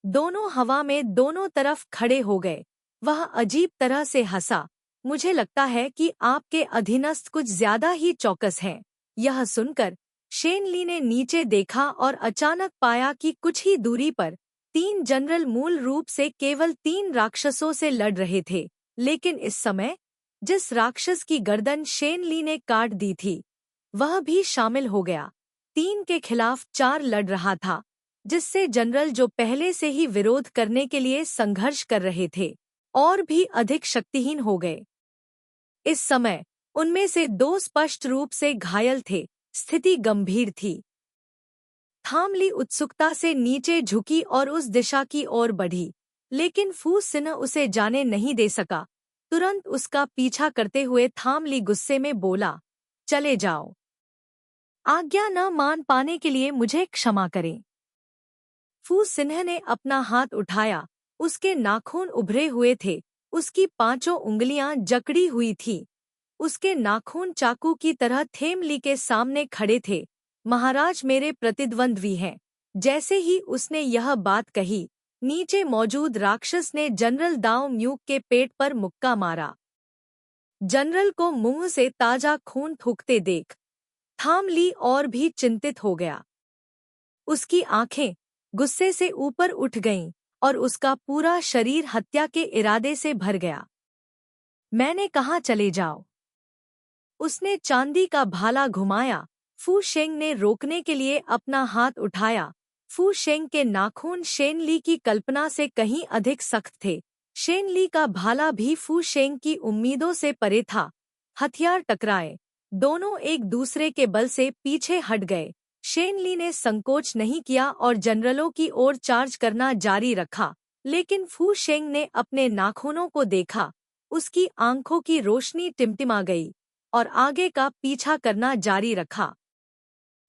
दोनों हवा में दोनों तरफ खड़े हो गए। वह अजीब तरह से हंसा। मुझे लगता है कि आपके अधीनस्थ कुछ ज्यादा ही चौकस हैं। यह सुनकर शेन ली ने नीचे देखा और अचानक पाया कि कुछ ही दूरी पर 3 जनरल मूल रूप से केवल 3 राक्षसों से लड़ रहे थे, लेकिन इस समय जिस राक्षस की गर्दन शेन ली ने काट दी थी वह भी शामिल हो गया। 3 के खिलाफ 4 लड़ रहा था, जिससे जनरल जो पहले से ही विरोध करने के लिए संघर्ष कर रहे थे और भी अधिक शक्तिहीन हो गए। इस समय उनमें से 2 स्पष्ट रूप से घायल थे। स्थिति गंभीर थी। थामली उत्सुकता से नीचे झुकी और उस दिशा की ओर बढ़ी, लेकिन फू सिन्ह उसे जाने नहीं दे सका। तुरंत उसका पीछा करते हुए थामली गुस्से में बोला, चले जाओ। आज्ञा न मान पाने के लिए मुझे क्षमा करें। फू सिन्ह ने अपना हाथ उठाया। उसके नाखून उभरे हुए थे। उसकी 5 उंगलियां जकड़ी हुई थी। उसके नाखून चाकू की तरह थेमली के सामने खड़े थे। महाराज मेरे प्रतिद्वंद्वी हैं। जैसे ही उसने यह बात कही, नीचे मौजूद राक्षस ने जनरल दाओ म्यूक के पेट पर मुक्का मारा। जनरल को मुंह से ताजा खून थूकते देख थामली और भी चिंतित हो गया। उसकी आंखें गुस्से से ऊपर उठ गईं और उसका पूरा शरीर हत्या के इरादे से भर गया। मैंने कहा चले जाओ। उसने चांदी का भाला घुमाया। फू शेंग ने रोकने के लिए अपना हाथ उठाया। फू शेंग के नाखून शेन ली की कल्पना से कहीं अधिक सख्त थे। शेन ली का भाला भी फू शेंग की उम्मीदों से परे था। हथियार टकराए। दोनों एक दूसरे के बल से पीछे हट गए। शेन ली ने संकोच नहीं किया और जनरलों की ओर चार्ज करना जारी रखा, लेकिन फू शेंग ने अपने नाखूनों को देखा। उसकी आंखों की रोशनी टिमटिमा गई और आगे का पीछा करना जारी रखा।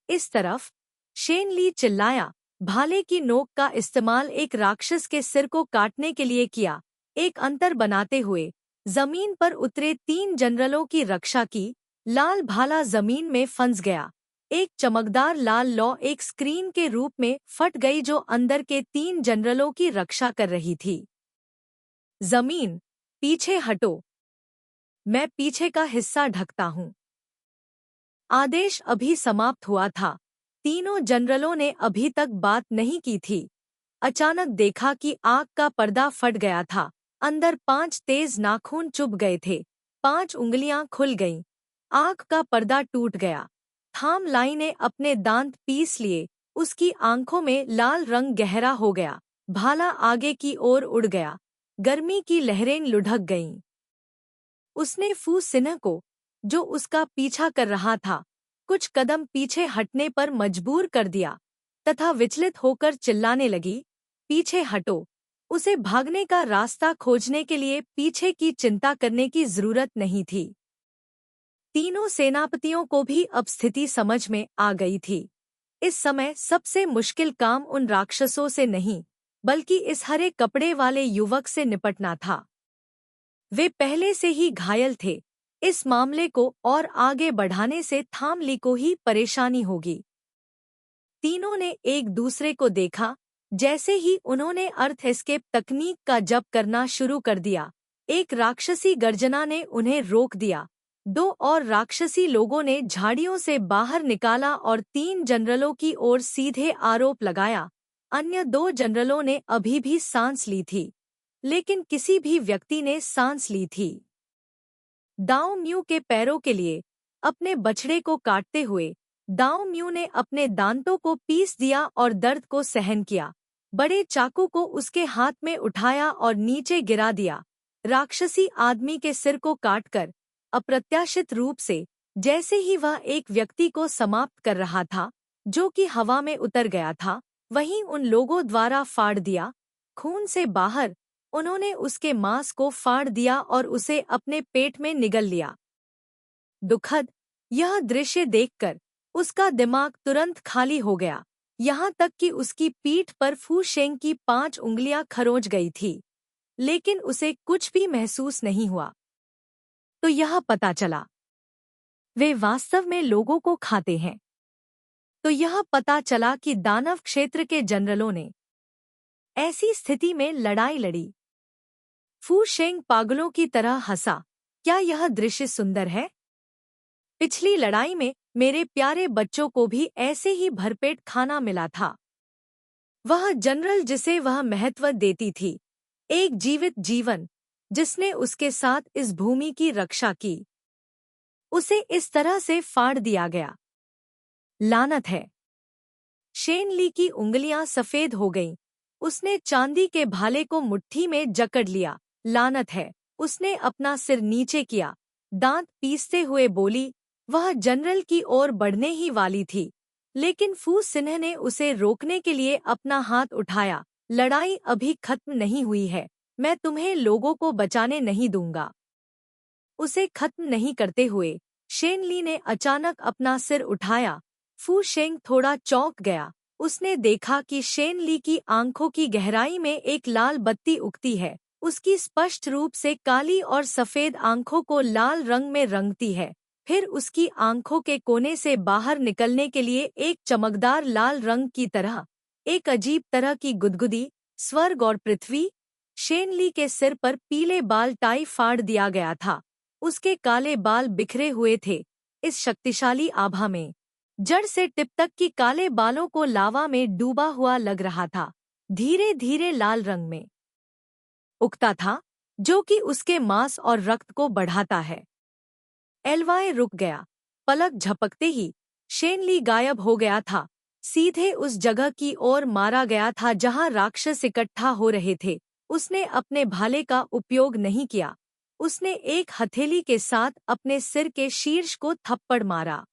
इस तरफ शेन ली चिल्लाया। भाले की नोक का इस्तेमाल एक राक्षस के सिर को काटने के लिए किया। एक अंतर बनाते हुए जमीन पर उतरे 3 जनरलों की रक्षा की। लाल भाला जमीन में फंस गया। एक चमकदार लाल लौ एक स्क्रीन के रूप में फट गई जो अंदर के 3 जनरलों की रक्षा कर रही थी। जमीन, पीछे हटो। मैं पीछे का हिस्सा ढकता हूँ। आदेश अभी समाप्त हुआ था। तीनों जनरलों ने अभी तक बात नहीं की थी। अचानक देखा कि आग का पर्दा फट गया था। अंदर 5 तेज नाखून चुभ गए थे। 5 उंगलियां खुल गईं। आग का पर्दा टूट गया। थाम लाई ने अपने दांत पीस लिए। उसकी आंखों में लाल रंग गहरा हो गया। भाला आगे की ओर उड़ गया। गर्मी की लहरें लुढ़क गईं। उसने फू सिन्ह को, जो उसका पीछा कर रहा था, कुछ कदम पीछे हटने पर मजबूर कर दिया तथा विचलित होकर चिल्लाने लगी, पीछे हटो। उसे भागने का रास्ता खोजने के लिए पीछे की चिंता करने की जरूरत नहीं थी। तीनों सेनापतियों को भी अब स्थिति समझ में आ गई थी। इस समय सबसे मुश्किल काम उन राक्षसों से नहीं, बल्कि इस हरे कपड़े वाले युवक से निपटना था। वे पहले से ही घायल थे। इस मामले को और आगे बढ़ाने से थामली को ही परेशानी होगी। तीनों ने एक दूसरे को देखा। जैसे ही उन्होंने अर्थ एस्केप तकनीक का जप करना शुरू कर दिया, एक राक्षसी गर्जना ने उन्हें रोक दिया। 2 और राक्षसी लोगों ने झाड़ियों से बाहर निकाला और 3 जनरलों की ओर सीधे आरोप लगाया। अन्य 2 जनरलों ने अभी भी सांस ली थी, लेकिन किसी भी व्यक्ति ने सांस ली थी। दाओ म्यू के पैरों के लिए अपने बछड़े को काटते हुए दाओ म्यू ने अपने दांतों को पीस दिया और दर्द को सहन किया। बड़े चाकू को उसके हाथ में उठाया और नीचे गिरा दिया। राक्षसी आदमी के सिर को काटकर अप्रत्याशित रूप से, जैसे ही वह एक व्यक्ति को समाप्त कर रहा था जो कि हवा में उतर गया था, वहीं उन लोगों द्वारा फाड़ दिया। खून से बाहर उन्होंने उसके मांस को फाड़ दिया और उसे अपने पेट में निगल लिया। दुखद यह दृश्य देखकर उसका दिमाग तुरंत खाली हो गया, यहाँ तक कि उसकी पीठ पर फू शेंग की 5 उंगलियां खरोंच गई थी, लेकिन उसे कुछ भी महसूस नहीं हुआ। तो यह पता चला वे वास्तव में लोगों को खाते हैं। तो यह पता चला कि दानव क्षेत्र के जनरलों ने ऐसी स्थिति में लड़ाई लड़ी। फू शेंग पागलों की तरह हंसा। क्या यह दृश्य सुंदर है? पिछली लड़ाई में मेरे प्यारे बच्चों को भी ऐसे ही भरपेट खाना मिला था। वह जनरल जिसे वह महत्व देती थी, एक जीवित जीवन जिसने उसके साथ इस भूमि की रक्षा की, उसे इस तरह से फाड़ दिया गया। लानत है। शेन ली की उंगलियां सफेद हो गईं। उसने चांदी के भाले को मुट्ठी में जकड़ लिया। लानत है। उसने अपना सिर नीचे किया, दांत पीसते हुए बोली। वह जनरल की ओर बढ़ने ही वाली थी, लेकिन फू सिन्ह ने उसे रोकने के लिए अपना हाथ उठाया। लड़ाई अभी खत्म नहीं हुई है, मैं तुम्हें लोगों को बचाने नहीं दूंगा। उसे खत्म नहीं करते हुए शेन ली ने अचानक अपना सिर उठाया। फू शेंग थोड़ा चौंक गया। उसने देखा कि शेन ली की आंखों की गहराई में एक लाल बत्ती उगती है। उसकी स्पष्ट रूप से काली और सफेद आंखों को लाल रंग में रंगती है। फिर उसकी आंखों के कोने से बाहर निकलने के लिए एक चमकदार लाल रंग की तरह एक अजीब तरह की गुदगुदी। स्वर्ग और पृथ्वी। शेन ली के सिर पर पीले बाल टाई फाड़ दिया गया था। उसके काले बाल बिखरे हुए थे। इस शक्तिशाली आभा में जड़ से टिप तक की काले बालों को लावा में डूबा हुआ लग रहा था, धीरे धीरे लाल रंग में उगता था, जो कि उसके मांस और रक्त को बढ़ाता है। एलवाए रुक गया। पलक झपकते ही शेन ली गायब हो गया था। सीधे उस जगह की ओर मारा गया था जहां राक्षस इकट्ठा हो रहे थे। उसने अपने भाले का उपयोग नहीं किया। उसने एक हथेली के साथ अपने सिर के शीर्ष को थप्पड़ मारा।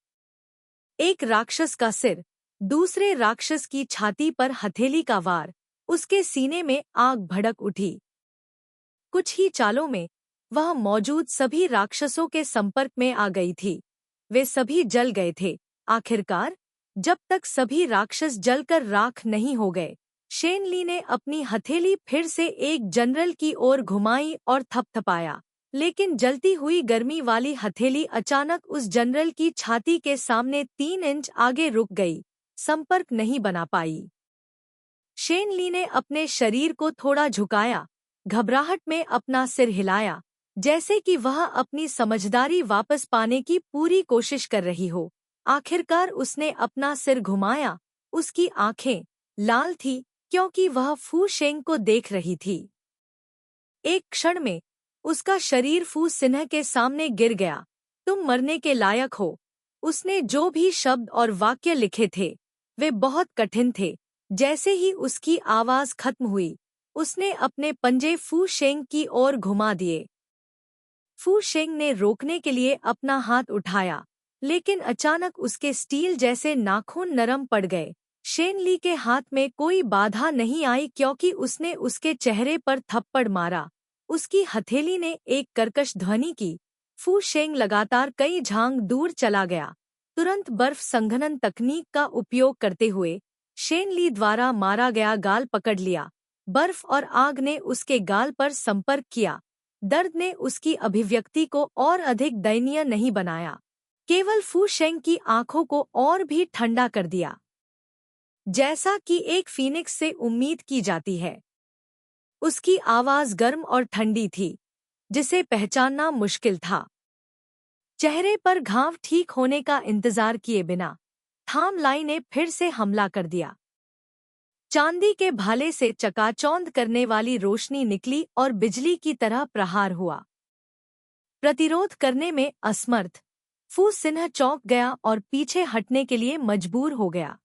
एक राक्षस का सिर, दूसरे राक्षस की छाती पर हथेली का वार। उसके सीने में आग भड़क उठी। कुछ ही चालों में वह मौजूद सभी राक्षसों के संपर्क में आ गई थी। वे सभी जल गए थे। आखिरकार जब तक सभी राक्षस जलकर राख नहीं हो गए, शेन ली ने अपनी हथेली फिर से एक जनरल की ओर घुमाई और थपथपाया। लेकिन जलती हुई गर्मी वाली हथेली अचानक उस जनरल की छाती के सामने 3 इंच आगे रुक गई, संपर्क नहीं बना पाई। शेन ली ने अपने शरीर को थोड़ा झुकाया, घबराहट में अपना सिर हिलाया, जैसे कि वह अपनी समझदारी वापस पाने की पूरी कोशिश कर रही हो। आखिरकार उसने अपना सिर घुमाया। उसकी आंखें लाल थीं क्योंकि वह फू शेंग को देख रही थी। एक क्षण में उसका शरीर फू सिन्ह के सामने गिर गया। तुम मरने के लायक हो। उसने जो भी शब्द और वाक्य लिखे थे, वे बहुत कठिन थे। जैसे ही उसकी आवाज खत्म हुई, उसने अपने पंजे फू शेंग की ओर घुमा दिए। फू शेंग ने रोकने के लिए अपना हाथ उठाया, लेकिन अचानक उसके स्टील जैसे नाखून नरम पड़ गए। शेन ली के हाथ में कोई बाधा नहीं आई क्योंकि उसने उसके चेहरे पर थप्पड़ मारा। उसकी हथेली ने एक कर्कश ध्वनि की। फू शेंग लगातार कई झांग दूर चला गया। तुरंत बर्फ संघनन तकनीक का उपयोग करते हुए शेन ली द्वारा मारा गया गाल पकड़ लिया। बर्फ और आग ने उसके गाल पर संपर्क किया। दर्द ने उसकी अभिव्यक्ति को और अधिक दयनीय नहीं बनाया, केवल फू शेंग की आंखों को और भी ठंडा कर दिया, जैसा कि एक फीनिक्स से उम्मीद की जाती है। उसकी आवाज गर्म और ठंडी थी, जिसे पहचानना मुश्किल था। चेहरे पर घाव ठीक होने का इंतजार किए बिना थाम लाई ने फिर से हमला कर दिया। चांदी के भाले से चकाचौंध करने वाली रोशनी निकली और बिजली की तरह प्रहार हुआ। प्रतिरोध करने में असमर्थ फू सिन्ह चौंक गया और पीछे हटने के लिए मजबूर हो गया।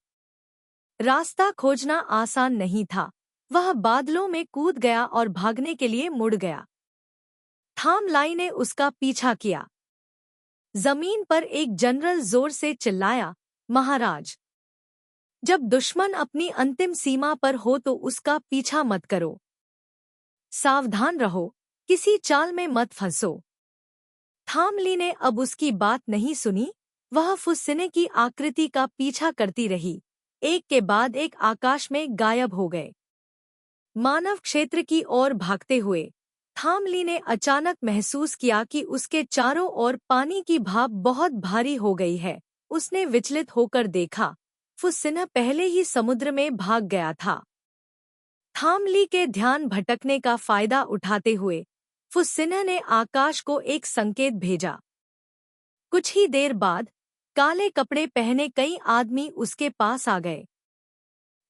रास्ता खोजना आसान नहीं था। वह बादलों में कूद गया और भागने के लिए मुड़ गया। थाम लाई ने उसका पीछा किया। जमीन पर एक जनरल जोर से चिल्लाया, महाराज! जब दुश्मन अपनी अंतिम सीमा पर हो तो उसका पीछा मत करो। सावधान रहो, किसी चाल में मत फंसो। थामली ने अब उसकी बात नहीं सुनी। वह फुस्सिने की आकृति का पीछा करती रही, एक के बाद एक आकाश में गायब हो गए। मानव क्षेत्र की ओर भागते हुए थामली ने अचानक महसूस किया कि उसके चारों ओर पानी की भाप बहुत भारी हो गई है। उसने विचलित होकर देखा, फुस्सिना पहले ही समुद्र में भाग गया था। थामली के ध्यान भटकने का फायदा उठाते हुए फुस्सिना ने आकाश को एक संकेत भेजा। कुछ ही देर बाद काले कपड़े पहने कई आदमी उसके पास आ गए।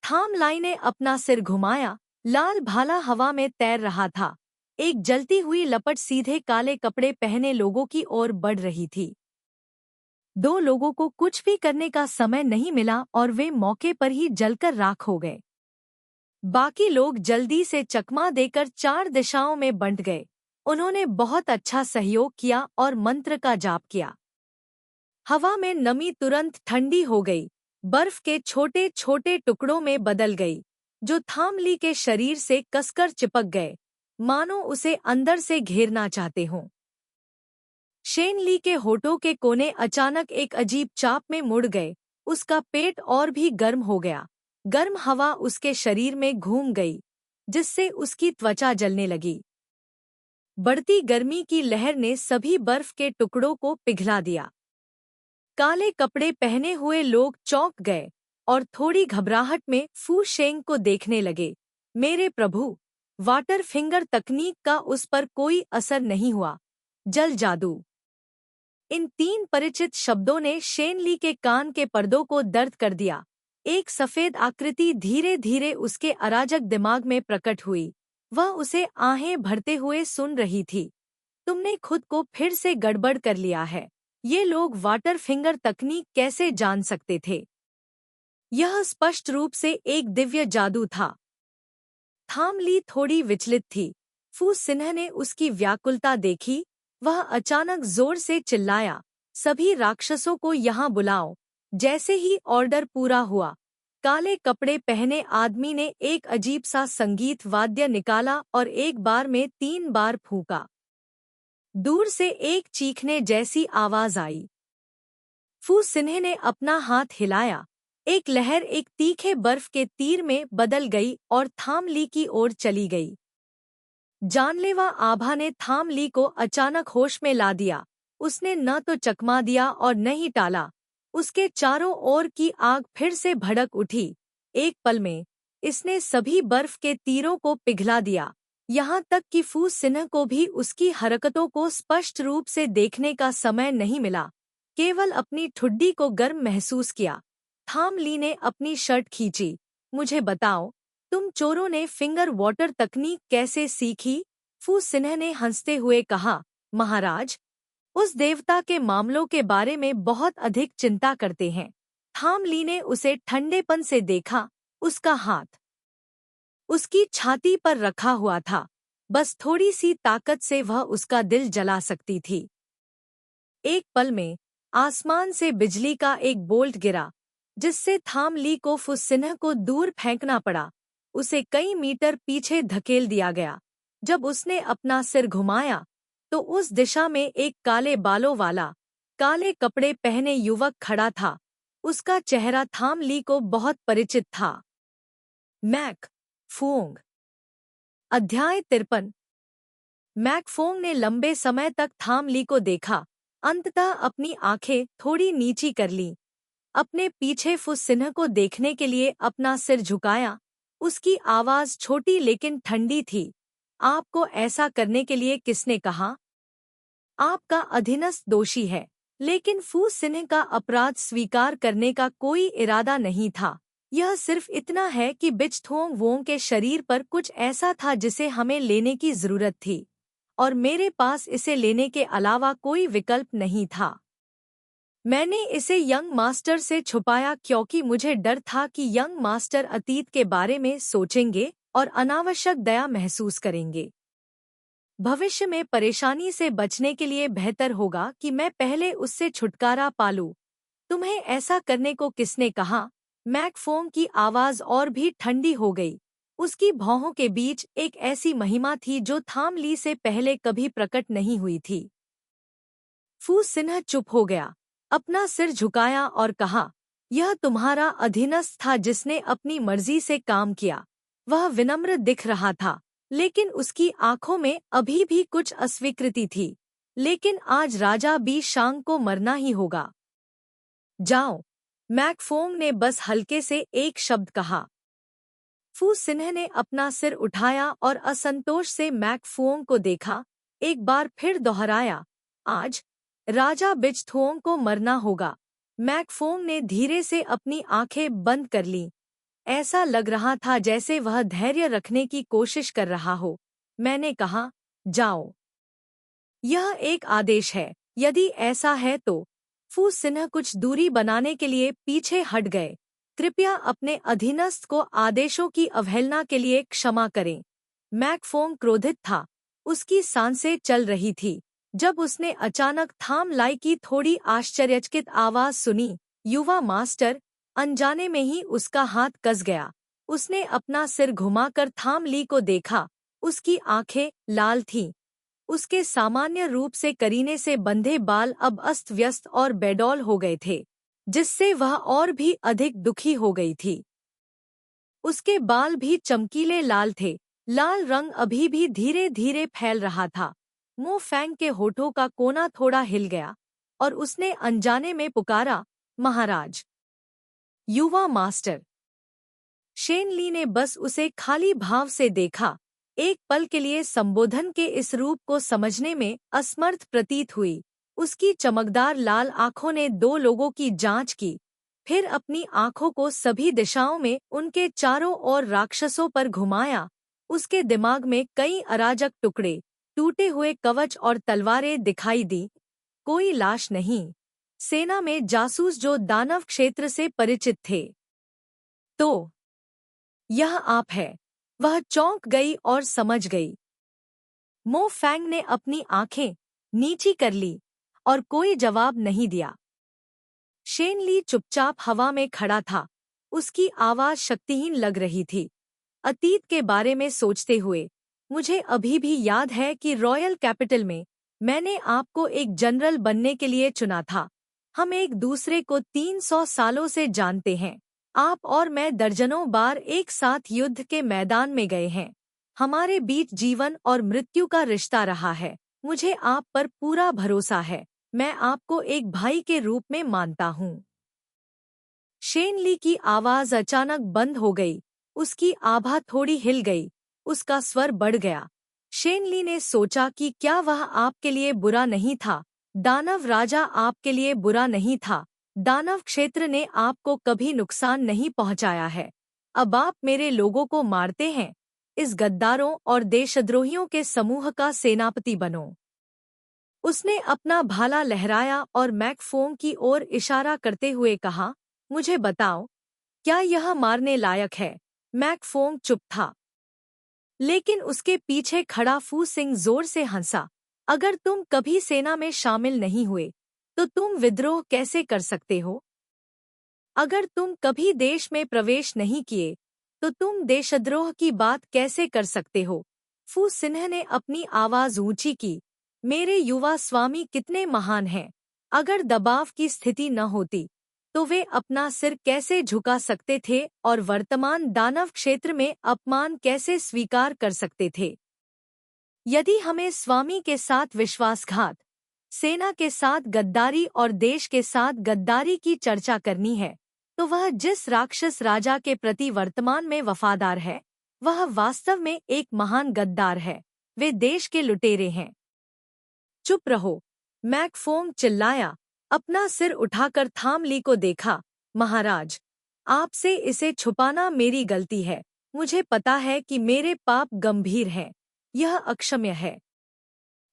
थामलाई ने अपना सिर घुमाया, लाल भाला हवा में तैर रहा था। एक जलती हुई लपट सीधे काले कपड़े पहने लोगों की ओर बढ़ रही थी। दो लोगों को कुछ भी करने का समय नहीं मिला और वे मौके पर ही जलकर राख हो गए। बाकी लोग जल्दी से चकमा देकर चार दिशाओं में बंट गए। उन्होंने बहुत अच्छा सहयोग किया और मंत्र का जाप किया। हवा में नमी तुरंत ठंडी हो गई, बर्फ के छोटे छोटे टुकड़ों में बदल गई, जो थामली के शरीर से कसकर चिपक गए, मानो उसे अंदर से घेरना चाहते हों। शेनली के होठों के कोने अचानक एक अजीब चाप में मुड़ गए। उसका पेट और भी गर्म हो गया। गर्म हवा उसके शरीर में घूम गई, जिससे उसकी त्वचा जलने लगी। बढ़ती गर्मी की लहर ने सभी बर्फ के टुकड़ों को पिघला दिया। काले कपड़े पहने हुए लोग चौंक गए और थोड़ी घबराहट में फू शेंग को देखने लगे। मेरे प्रभु, वाटर फिंगर तकनीक का उस पर कोई असर नहीं हुआ। जल जादू। इन तीन परिचित शब्दों ने शेनली के कान के पर्दों को दर्द कर दिया। एक सफेद आकृति धीरे धीरे उसके अराजक दिमाग में प्रकट हुई। वह उसे आहें भरते हुए सुन रही थी। तुमने खुद को फिर से गड़बड़ कर लिया है। ये लोग वाटर फिंगर तकनीक कैसे जान सकते थे? यह स्पष्ट रूप से एक दिव्य जादू था। थामली थोड़ी विचलित थी। फू सिन्हा ने उसकी व्याकुलता देखी। वह अचानक जोर से चिल्लाया, सभी राक्षसों को यहाँ बुलाओ। जैसे ही ऑर्डर पूरा हुआ, काले कपड़े पहने आदमी ने एक अजीब सा संगीत वाद्य निकाला और एक बार में 3 बार फूंका। दूर से एक चीखने जैसी आवाज आई। फू सिन्हे ने अपना हाथ हिलाया। एक लहर एक तीखे बर्फ के तीर में बदल गई और थामली की ओर चली गई। जानलेवा आभा ने थामली को अचानक होश में ला दिया। उसने न तो चकमा दिया और न ही टाला। उसके चारों ओर की आग फिर से भड़क उठी। एक पल में इसने सभी बर्फ के तीरों को पिघला दिया, यहाँ तक कि फू सिन्ह को भी उसकी हरकतों को स्पष्ट रूप से देखने का समय नहीं मिला, केवल अपनी ठुड्डी को गर्म महसूस किया। थामली ने अपनी शर्ट खींची। मुझे बताओ, तुम चोरों ने फिंगर वाटर तकनीक कैसे सीखी? फू सिन्ह ने हंसते हुए कहा, महाराज, उस देवता के मामलों के बारे में बहुत अधिक चिंता करते हैं। थामली ने उसे ठंडेपन से देखा। उसका हाथ उसकी छाती पर रखा हुआ था। बस थोड़ी सी ताकत से वह उसका दिल जला सकती थी। एक पल में आसमान से बिजली का एक बोल्ट गिरा, जिससे थामली को फुस्सिन्ह को दूर फेंकना पड़ा। उसे कई मीटर पीछे धकेल दिया गया। जब उसने अपना सिर घुमाया तो उस दिशा में एक काले बालों वाला, काले कपड़े पहने युवक खड़ा था। उसका चेहरा थामली को बहुत परिचित था। Mac Phong. अध्याय 53। मैक फोंग ने लंबे समय तक थामली को देखा। अंततः अपनी आंखें थोड़ी नीची कर लीं। अपने पीछे फुस्सिन्ह को देखने के लिए अपना सिर झुकाया। उसकी आवाज छोटी लेकिन ठंडी थी। आपको ऐसा करने के लिए किसने कहा? आपका अधीनस्थ दोषी है। लेकिन फू सिन्ह का अपराध स्वीकार करने का कोई इरादा नहीं था। यह सिर्फ इतना है कि बिचथोंग वोंग के शरीर पर कुछ ऐसा था जिसे हमें लेने की जरूरत थी, और मेरे पास इसे लेने के अलावा कोई विकल्प नहीं था। मैंने इसे यंग मास्टर से छुपाया क्योंकि मुझे डर था कि यंग मास्टर अतीत के बारे में सोचेंगे और अनावश्यक दया महसूस करेंगे। भविष्य में परेशानी से बचने के लिए बेहतर होगा कि मैं पहले उससे छुटकारा पालूं। तुम्हें ऐसा करने को किसने कहा? मैकफोंग की आवाज और भी ठंडी हो गई। उसकी भौहों के बीच एक ऐसी महिमा थी जो थाम ली से पहले कभी प्रकट नहीं हुई थी। फू सिन्हा चुप हो गया, अपना सिर झुकाया और कहा, यह तुम्हारा अधीनस्थ था जिसने अपनी मर्जी से काम किया। वह विनम्र दिख रहा था, लेकिन उसकी आंखों में अभी भी कुछ अस्वीकृति थी। लेकिन आज राजा बी शांग को मरना ही होगा। जाओ, मैकफोंग ने बस हल्के से एक शब्द कहा। फू सिन्हा ने अपना सिर उठाया और असंतोष से मैकफोंग को देखा। एक बार फिर दोहराया, आज राजा बिजथुओंग को मरना होगा। मैकफोंग ने धीरे से अपनी आंखें बंद कर लीं। ऐसा लग रहा था जैसे वह धैर्य रखने की कोशिश कर रहा हो। मैंने कहा, जाओ। यह एक आदेश है। यदि ऐसा है तो। फू सिन्हा कुछ दूरी बनाने के लिए पीछे हट गए। कृपया अपने अधीनस्थ को आदेशों की अवहेलना के लिए क्षमा करें। मैकफोंग क्रोधित था। उसकी सांसें चल रही थी जब उसने अचानक थाम लाई की थोड़ी आश्चर्यचकित आवाज सुनी। युवा मास्टर। अनजाने में ही उसका हाथ कस गया। उसने अपना सिर घुमाकर थाम ली को देखा। उसकी आंखें लाल थीं। उसके सामान्य रूप से करीने से बंधे बाल अब अस्त व्यस्त और बेडौल हो गए थे, जिससे वह और भी अधिक दुखी हो गई थी। उसके बाल भी चमकीले लाल थे। लाल रंग अभी भी धीरे धीरे फैल रहा था। मो फैंग के होठों का कोना थोड़ा हिल गया और उसने अनजाने में पुकारा, महाराज। युवा मास्टर। शेन ली ने बस उसे खाली भाव से देखा। एक पल के लिए संबोधन के इस रूप को समझने में असमर्थ प्रतीत हुई। उसकी चमकदार लाल आंखों ने दो लोगों की जांच की, फिर अपनी आंखों को सभी दिशाओं में उनके चारों ओर राक्षसों पर घुमाया। उसके दिमाग में कई अराजक टुकड़े, टूटे हुए कवच और तलवारें दिखाई दी। कोई लाश नहीं। सेना में जासूस जो दानव क्षेत्र से परिचित थे। तो यह आप है। वह चौंक गई और समझ गई। मो फैंग ने अपनी आंखें नीची कर ली और कोई जवाब नहीं दिया। शेन ली चुपचाप हवा में खड़ा था। उसकी आवाज शक्तिहीन लग रही थी। अतीत के बारे में सोचते हुए, मुझे अभी भी याद है कि रॉयल कैपिटल में मैंने आपको एक जनरल बनने के लिए चुना था। हम एक दूसरे को 300 सालों से जानते हैं। आप और मैं दर्जनों बार एक साथ युद्ध के मैदान में गए हैं। हमारे बीच जीवन और मृत्यु का रिश्ता रहा है। मुझे आप पर पूरा भरोसा है। मैं आपको एक भाई के रूप में मानता हूँ। शेन ली की आवाज अचानक बंद हो गई। उसकी आभा थोड़ी हिल गई। उसका स्वर बढ़ गया। शेन ली ने सोचा कि क्या वह आपके लिए बुरा नहीं था। दानव राजा आपके लिए बुरा नहीं था। दानव क्षेत्र ने आपको कभी नुकसान नहीं पहुंचाया है। अब आप मेरे लोगों को मारते हैं। इस गद्दारों और देशद्रोहियों के समूह का सेनापति बनो। उसने अपना भाला लहराया और मैकफोंग की ओर इशारा करते हुए कहा, मुझे बताओ, क्या यह मारने लायक है? मैकफोंग चुप था, लेकिन उसके पीछे खड़ा फू सिंह जोर से हंसा। अगर तुम कभी सेना में शामिल नहीं हुए, तो तुम विद्रोह कैसे कर सकते हो? अगर तुम कभी देश में प्रवेश नहीं किए, तो तुम देशद्रोह की बात कैसे कर सकते हो? फू सिन्हा ने अपनी आवाज ऊंची की। मेरे युवा स्वामी कितने महान हैं। अगर दबाव की स्थिति न होती, तो वे अपना सिर कैसे झुका सकते थे और वर्तमान दानव क्षेत्र में अपमान कैसे स्वीकार कर सकते थे? यदि हमें स्वामी के साथ विश्वासघात, सेना के साथ गद्दारी और देश के साथ गद्दारी की चर्चा करनी है, तो वह जिस राक्षस राजा के प्रति वर्तमान में वफादार है, वह वास्तव में एक महान गद्दार है। वे देश के लुटेरे हैं। चुप रहो, मैकफोंग चिल्लाया। अपना सिर उठाकर थाम ली को देखा। महाराज, आपसे इसे छुपाना मेरी गलती है। मुझे पता है कि मेरे पाप गंभीर हैं। यह अक्षम्य है।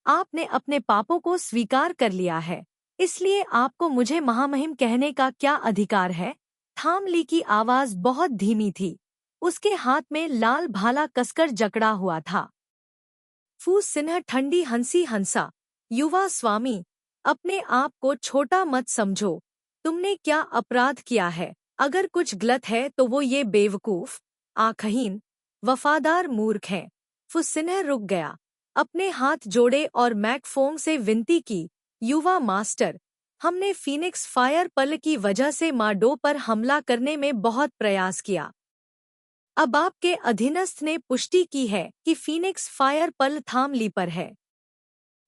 आपने अपने पापों को स्वीकार कर लिया है, इसलिए आपको मुझे महामहिम कहने का क्या अधिकार है? थाम ली की आवाज बहुत धीमी थी। उसके हाथ में लाल भाला कसकर जकड़ा हुआ था। फू सिन्हा ठंडी हंसी हंसा। युवा स्वामी, अपने आप को छोटा मत समझो। तुमने क्या अपराध किया है? अगर कुछ गलत है तो वो ये बेवकूफ, आँखहीन, वफादार मूर्ख है। फुस्सिनह रुक गया, अपने हाथ जोड़े और मैकफोंग से विनती की, युवा मास्टर, हमने फीनिक्स फायर पल की वजह से माडो पर हमला करने में बहुत प्रयास किया। अब आपके अधीनस्थ ने पुष्टि की है कि फीनिक्स फायर पल थामली पर है।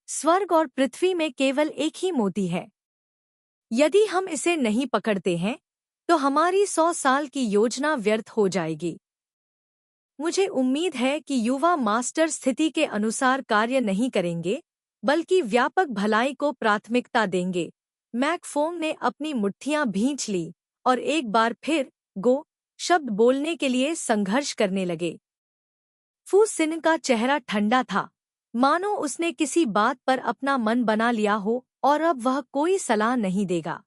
स्वर्ग और पृथ्वी में केवल एक ही मोती है। यदि हम इसे नहीं पकड़ते हैं तो हमारी 100 साल की योजना व्यर्थ हो जाएगी। मुझे उम्मीद है कि युवा मास्टर स्थिति के अनुसार कार्य नहीं करेंगे, बल्कि व्यापक भलाई को प्राथमिकता देंगे। मैकफोंग ने अपनी मुट्ठियां भींच ली और एक बार फिर गो शब्द बोलने के लिए संघर्ष करने लगे। फू सिन का चेहरा ठंडा था, मानो उसने किसी बात पर अपना मन बना लिया हो और अब वह कोई सलाह नहीं देगा।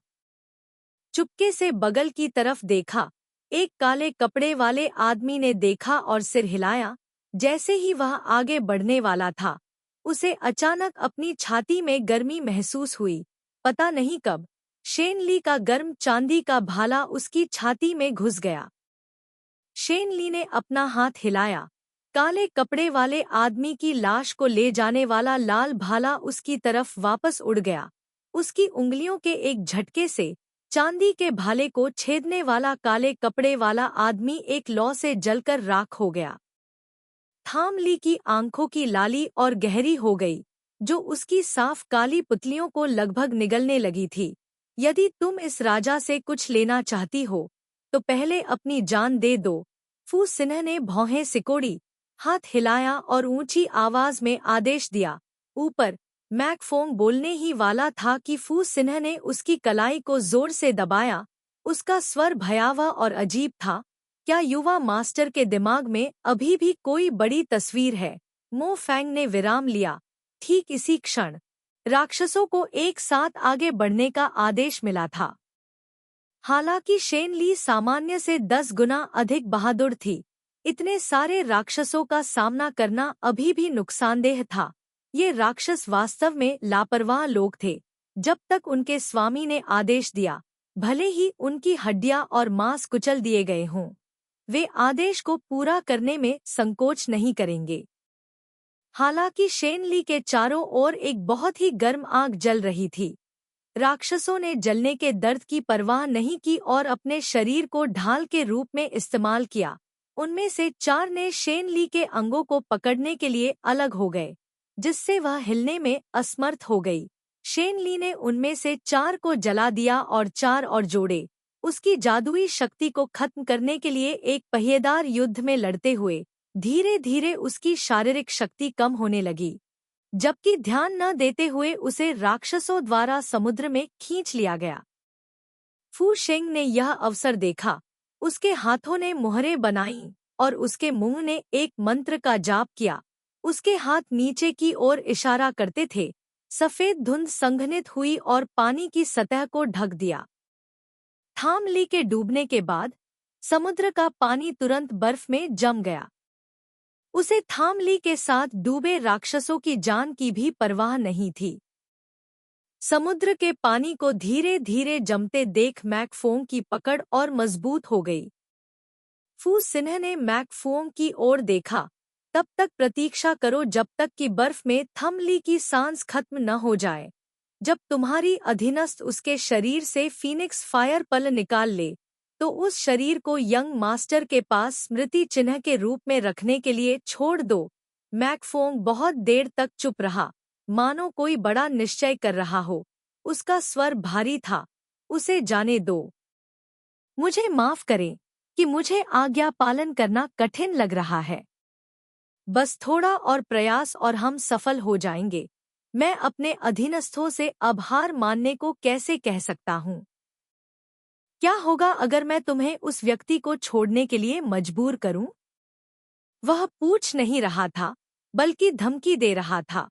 चुपके से बगल की तरफ देखा, एक काले कपड़े वाले आदमी ने देखा और सिर हिलाया। जैसे ही वह आगे बढ़ने वाला था, उसे अचानक अपनी छाती में गर्मी महसूस हुई। पता नहीं कब शेन ली का गर्म चांदी का भाला उसकी छाती में घुस गया। शेन ली ने अपना हाथ हिलाया, काले कपड़े वाले आदमी की लाश को ले जाने वाला लाल भाला उसकी तरफ वापस उड़ गया। उसकी उंगलियों के एक झटके से चांदी के भाले को छेदने वाला काले कपड़े वाला आदमी एक लौ से जलकर राख हो गया। थाम ली की आंखों की लाली और गहरी हो गई, जो उसकी साफ काली पुतलियों को लगभग निगलने लगी थी। यदि तुम इस राजा से कुछ लेना चाहती हो तो पहले अपनी जान दे दो। फू सिन्ह ने भौहें सिकोड़ी, हाथ हिलाया और ऊंची आवाज में आदेश दिया। ऊपर मैकफोंग बोलने ही वाला था कि फू सिन्ह ने उसकी कलाई को जोर से दबाया। उसका स्वर भयावह और अजीब था। क्या युवा मास्टर के दिमाग में अभी भी कोई बड़ी तस्वीर है? मो फैंग ने विराम लिया। ठीक इसी क्षण राक्षसों को एक साथ आगे बढ़ने का आदेश मिला था। हालांकि शेन ली सामान्य से 10 गुना अधिक बहादुर थी, इतने सारे राक्षसों का सामना करना अभी भी नुकसानदेह था। ये राक्षस वास्तव में लापरवाह लोग थे। जब तक उनके स्वामी ने आदेश दिया, भले ही उनकी हड्डियां और मांस कुचल दिए गए हों, वे आदेश को पूरा करने में संकोच नहीं करेंगे। हालांकि शेन ली के चारों ओर एक बहुत ही गर्म आग जल रही थी। राक्षसों ने जलने के दर्द की परवाह नहीं की और अपने शरीर को ढाल के रूप में इस्तेमाल किया। उनमें से 4 ने शेन ली के अंगों को पकड़ने के लिए अलग हो गए, जिससे वह हिलने में असमर्थ हो गई। शेन ली ने उनमें से 4 को जला दिया और 4 और जोड़े, उसकी जादुई शक्ति को खत्म करने के लिए एक पहिएदार युद्ध में लड़ते हुए। धीरे धीरे उसकी शारीरिक शक्ति कम होने लगी, जबकि ध्यान न देते हुए उसे राक्षसों द्वारा समुद्र में खींच लिया गया। फू शेंग ने यह अवसर देखा, उसके हाथों ने मुहरें बनाईं और उसके मुंह ने एक मंत्र का जाप किया। उसके हाथ नीचे की ओर इशारा करते थे। सफेद धुंध संघनित हुई और पानी की सतह को ढक दिया। थाम ली के डूबने के बाद समुद्र का पानी तुरंत बर्फ में जम गया। उसे थाम ली के साथ डूबे राक्षसों की जान की भी परवाह नहीं थी। समुद्र के पानी को धीरे धीरे जमते देख मैकफोंग की पकड़ और मजबूत हो गई। फू सिन्ह ने मैकफोंग की ओर देखा। तब तक प्रतीक्षा करो जब तक कि बर्फ में थम ली की सांस खत्म न हो जाए। जब तुम्हारी अधीनस्थ उसके शरीर से फीनिक्स फायर पल निकाल ले, तो उस शरीर को यंग मास्टर के पास स्मृति चिन्ह के रूप में रखने के लिए छोड़ दो। मैकफोंग बहुत देर तक चुप रहा, मानो कोई बड़ा निश्चय कर रहा हो। उसका स्वर भारी था। उसे जाने दो। मुझे माफ करें कि मुझे आज्ञा पालन करना कठिन लग रहा है। बस थोड़ा और प्रयास और हम सफल हो जाएंगे। मैं अपने अधीनस्थों से अब हार मानने को कैसे कह सकता हूँ? क्या होगा अगर मैं तुम्हें उस व्यक्ति को छोड़ने के लिए मजबूर करूं? वह पूछ नहीं रहा था, बल्कि धमकी दे रहा था।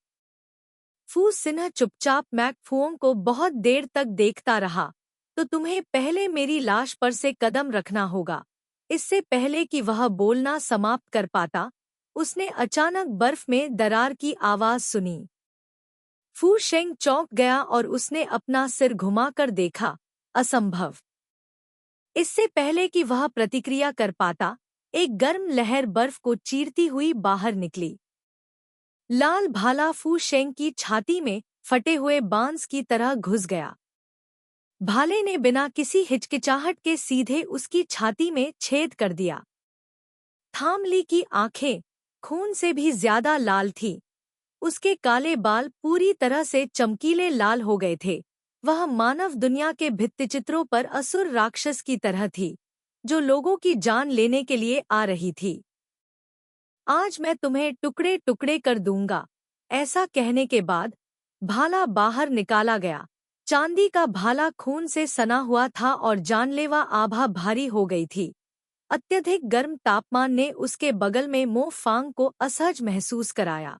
फू सिन्ह चुपचाप मैकफोंग को बहुत देर तक देखता रहा। तो तुम्हें पहले मेरी लाश पर से कदम रखना होगा। इससे पहले कि वह बोलना समाप्त कर पाता, उसने अचानक बर्फ में दरार की आवाज सुनी। फू शेंग चौंक गया और उसने अपना सिर घुमाकर देखा। असंभव। इससे पहले कि वह प्रतिक्रिया कर पाता, एक गर्म लहर बर्फ को चीरती हुई बाहर निकली। लाल भाला फू शेंग की छाती में फटे हुए बांस की तरह घुस गया। भाले ने बिना किसी हिचकिचाहट के सीधे उसकी छाती में छेद कर दिया। थामली की आंखें खून से भी ज्यादा लाल थीं। उसके काले बाल पूरी तरह से चमकीले लाल हो गए थे। वह मानव दुनिया के भित्तिचित्रों पर असुर राक्षस की तरह थी, जो लोगों की जान लेने के लिए आ रही थी। आज मैं तुम्हें टुकड़े टुकड़े कर दूंगा। ऐसा कहने के बाद भाला बाहर निकाला गया। चांदी का भाला खून से सना हुआ था और जानलेवा आभा भारी हो गई थी। अत्यधिक गर्म तापमान ने उसके बगल में मो फांग को असहज महसूस कराया।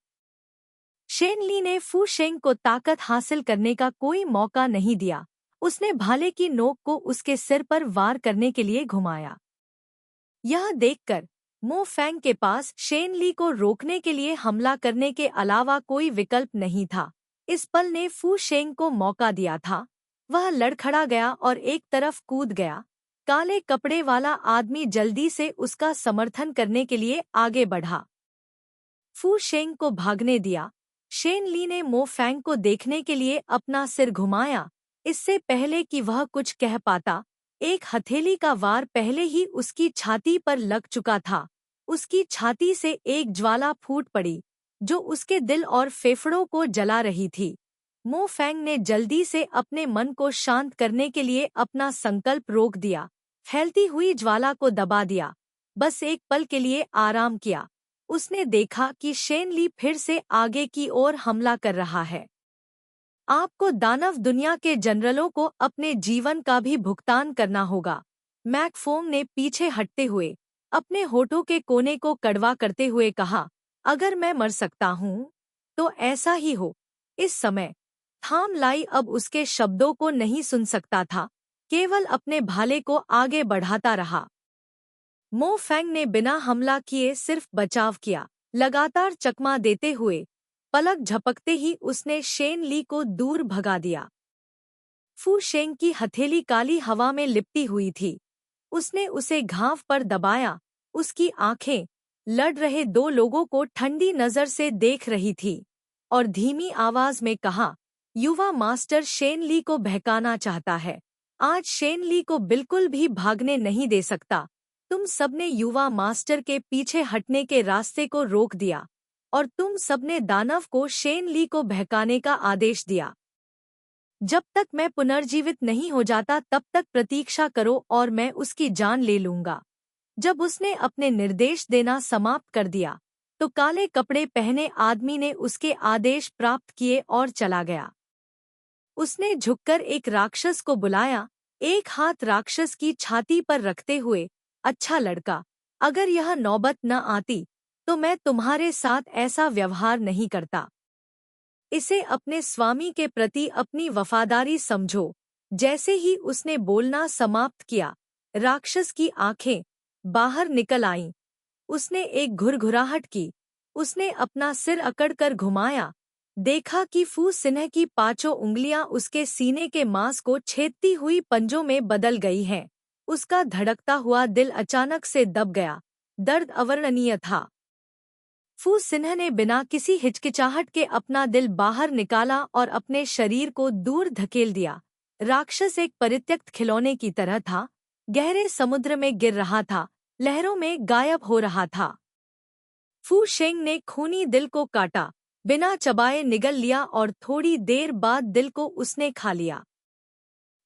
शेनली ने फू शेंग को ताकत हासिल करने का कोई मौका नहीं दिया। उसने भाले की नोक को उसके सिर पर वार करने के लिए घुमाया। यह देखकर मो फैंग के पास शेनली को रोकने के लिए हमला करने के अलावा कोई विकल्प नहीं था। इस पल ने फू शेंग को मौका दिया था। वह लड़खड़ा गया और एक तरफ कूद गया। काले कपड़े वाला आदमी जल्दी से उसका समर्थन करने के लिए आगे बढ़ा। फू शेंग को भागने दिया। शेनली ने मो फैंग को देखने के लिए अपना सिर घुमाया। इससे पहले कि वह कुछ कह पाता, एक हथेली का वार पहले ही उसकी छाती पर लग चुका था। उसकी छाती से एक ज्वाला फूट पड़ी, जो उसके दिल और फेफड़ों को जला रही थी। मो फैंग ने जल्दी से अपने मन को शांत करने के लिए अपना संकल्प रोक दिया। फैलती हुई ज्वाला को दबा दिया। बस एक पल के लिए आराम किया। उसने देखा कि शेनली फिर से आगे की ओर हमला कर रहा है। आपको दानव दुनिया के जनरलों को अपने जीवन का भी भुगतान करना होगा। मैकफोम ने पीछे हटते हुए अपने होठों के कोने को कड़वा करते हुए कहा, अगर मैं मर सकता हूँ तो ऐसा ही हो। इस समय थाम लाई अब उसके शब्दों को नहीं सुन सकता था, केवल अपने भाले को आगे बढ़ाता रहा। मो फैंग ने बिना हमला किए सिर्फ बचाव किया। लगातार चकमा देते हुए पलक झपकते ही उसने शेन ली को दूर भगा दिया। फू शेंग की हथेली काली हवा में लिपटी हुई थी। उसने उसे घाव पर दबाया। उसकी आंखें लड़ रहे दो लोगों को ठंडी नजर से देख रही थी और धीमी आवाज में कहा, युवा मास्टर शेन ली को बहकाना चाहता है। आज शेन ली को बिल्कुल भी भागने नहीं दे सकता। तुम सबने युवा मास्टर के पीछे हटने के रास्ते को रोक दिया और तुम सबने दानव को शेन ली को बहकाने का आदेश दिया। जब तक मैं पुनर्जीवित नहीं हो जाता तब तक प्रतीक्षा करो और मैं उसकी जान ले लूंगा। जब उसने अपने निर्देश देना समाप्त कर दिया तो काले कपड़े पहने आदमी ने उसके आदेश प्राप्त किए और चला गया। उसने झुककर एक राक्षस को बुलाया, एक हाथ राक्षस की छाती पर रखते हुए, अच्छा लड़का, अगर यह नौबत न आती तो मैं तुम्हारे साथ ऐसा व्यवहार नहीं करता। इसे अपने स्वामी के प्रति अपनी वफादारी समझो। जैसे ही उसने बोलना समाप्त किया, राक्षस की आंखें बाहर निकल आईं। उसने एक घुरघुराहट की। उसने अपना सिर अकड़कर घुमाया, देखा कि फू सिन्ह की पांचों उंगलियां उसके सीने के मांस को छेदती हुई पंजों में बदल गई हैं। उसका धड़कता हुआ दिल अचानक से दब गया। दर्द अवर्णनीय था। फू सिन्ह ने बिना किसी हिचकिचाहट के अपना दिल बाहर निकाला और अपने शरीर को दूर धकेल दिया। राक्षस एक परित्यक्त खिलौने की तरह था, गहरे समुद्र में गिर रहा था, लहरों में गायब हो रहा था। फू शेंग ने खूनी दिल को काटा, बिना चबाए निगल लिया और थोड़ी देर बाद दिल को उसने खा लिया।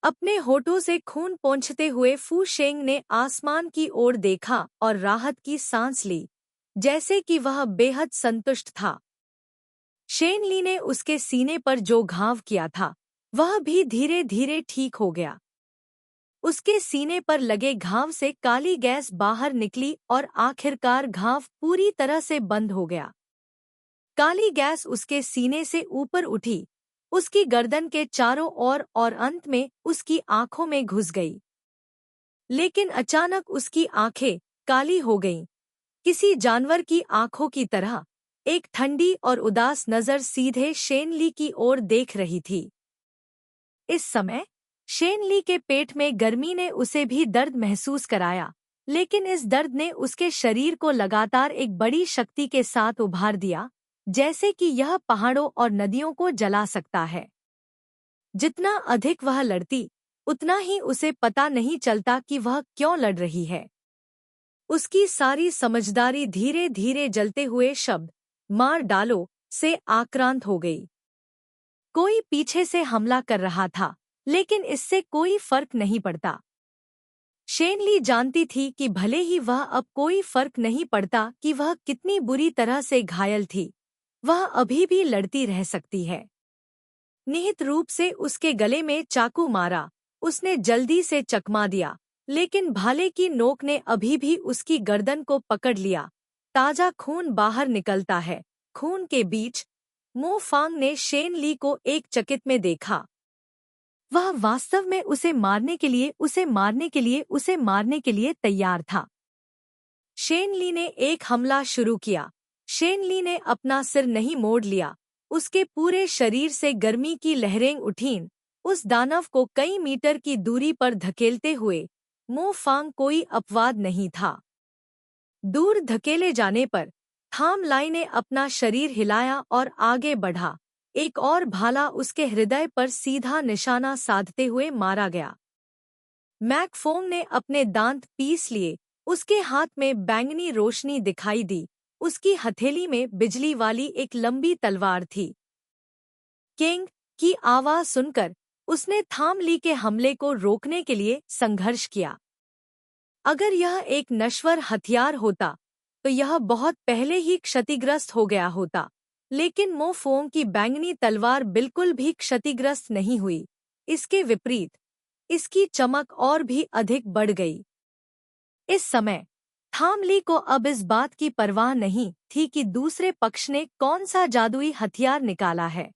अपने होठों से खून पोंछते हुए फू शेंग ने आसमान की ओर देखा और राहत की सांस ली, जैसे कि वह बेहद संतुष्ट था। शेन ली ने उसके सीने पर जो घाव किया था, वह भी धीरे धीरे ठीक हो गया। उसके सीने पर लगे घाव से काली गैस बाहर निकली और आखिरकार घाव पूरी तरह से बंद हो गया। काली गैस उसके सीने से ऊपर उठी, उसकी गर्दन के चारों ओर और अंत में उसकी आंखों में घुस गई। लेकिन अचानक उसकी आंखें काली हो गईं, किसी जानवर की आंखों की तरह। एक ठंडी और उदास नजर सीधे शेन ली की ओर देख रही थी। इस समय शेन ली के पेट में गर्मी ने उसे भी दर्द महसूस कराया, लेकिन इस दर्द ने उसके शरीर को लगातार एक बड़ी शक्ति के साथ उभार दिया, जैसे कि यह पहाड़ों और नदियों को जला सकता है। जितना अधिक वह लड़ती, उतना ही उसे पता नहीं चलता कि वह क्यों लड़ रही है। उसकी सारी समझदारी धीरे धीरे जलते हुए शब्द मार डालो से आक्रांत हो गई। कोई पीछे से हमला कर रहा था, लेकिन इससे कोई फर्क नहीं पड़ता। शेन ली जानती थी कि भले ही वह अब कोई फर्क नहीं पड़ता कि वह कितनी बुरी तरह से घायल थी, वह अभी भी लड़ती रह सकती है। निहित रूप से उसके गले में चाकू मारा, उसने जल्दी से चकमा दिया, लेकिन भाले की नोक ने अभी भी उसकी गर्दन को पकड़ लिया। ताजा खून बाहर निकलता है। खून के बीच मो फांग ने शेन ली को एक चकित में देखा। वह वास्तव में उसे मारने के लिए तैयार था। शेन ली ने एक हमला शुरू किया। शेन ली ने अपना सिर नहीं मोड़ लिया, उसके पूरे शरीर से गर्मी की लहरें उठीं। उस दानव को कई मीटर की दूरी पर धकेलते हुए मो फांग कोई अपवाद नहीं था। दूर धकेले जाने पर थाम लाई ने अपना शरीर हिलाया और आगे बढ़ा। एक और भाला उसके हृदय पर सीधा निशाना साधते हुए मारा गया। मैक फोंग ने अपने दांत पीस लिए। उसके हाथ में बैंगनी रोशनी दिखाई दी। उसकी हथेली में बिजली वाली एक लंबी तलवार थी। किंग की आवाज सुनकर उसने थाम ली के हमले को रोकने के लिए संघर्ष किया। अगर यह एक नश्वर हथियार होता तो यह बहुत पहले ही क्षतिग्रस्त हो गया होता, लेकिन मो फोंग की बैंगनी तलवार बिल्कुल भी क्षतिग्रस्त नहीं हुई। इसके विपरीत इसकी चमक और भी अधिक बढ़ गई। इस समय थाम ली को अब इस बात की परवाह नहीं थी कि दूसरे पक्ष ने कौन सा जादुई हथियार निकाला है।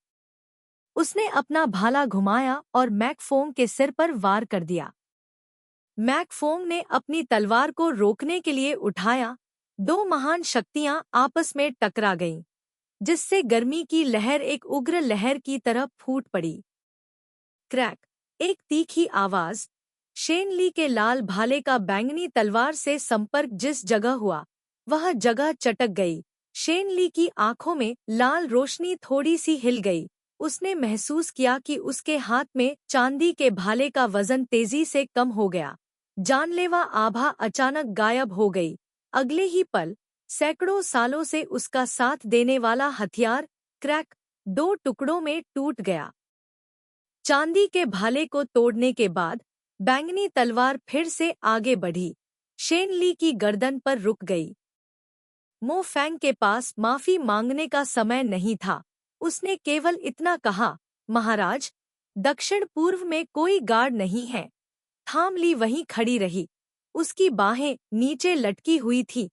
उसने अपना भाला घुमाया और मैक फोंग के सिर पर वार कर दिया। मैक फोंग ने अपनी तलवार को रोकने के लिए उठाया। दो महान शक्तियां आपस में टकरा गईं, जिससे गर्मी की लहर एक उग्र लहर की तरह फूट पड़ी। क्रैक! एक तीखी आवाज। शेन ली के लाल भाले का बैंगनी तलवार से संपर्क जिस जगह हुआ, वह जगह चटक गई। शेन ली की आंखों में लाल रोशनी थोड़ी सी हिल गई। उसने महसूस किया कि उसके हाथ में चांदी के भाले का वजन तेजी से कम हो गया। जानलेवा आभा अचानक गायब हो गई। अगले ही पल सैकड़ों सालों से उसका साथ देने वाला हथियार क्रैक दो टुकड़ों में टूट गया। चांदी के भाले को तोड़ने के बाद बैंगनी तलवार फिर से आगे बढ़ी। शेन ली की गर्दन पर रुक गई। मो फैंग के पास माफी मांगने का समय नहीं था। उसने केवल इतना कहा, महाराज, दक्षिण पूर्व में कोई गार्ड नहीं है। थाम ली वहीं खड़ी रही। उसकी बाहें नीचे लटकी हुई थी।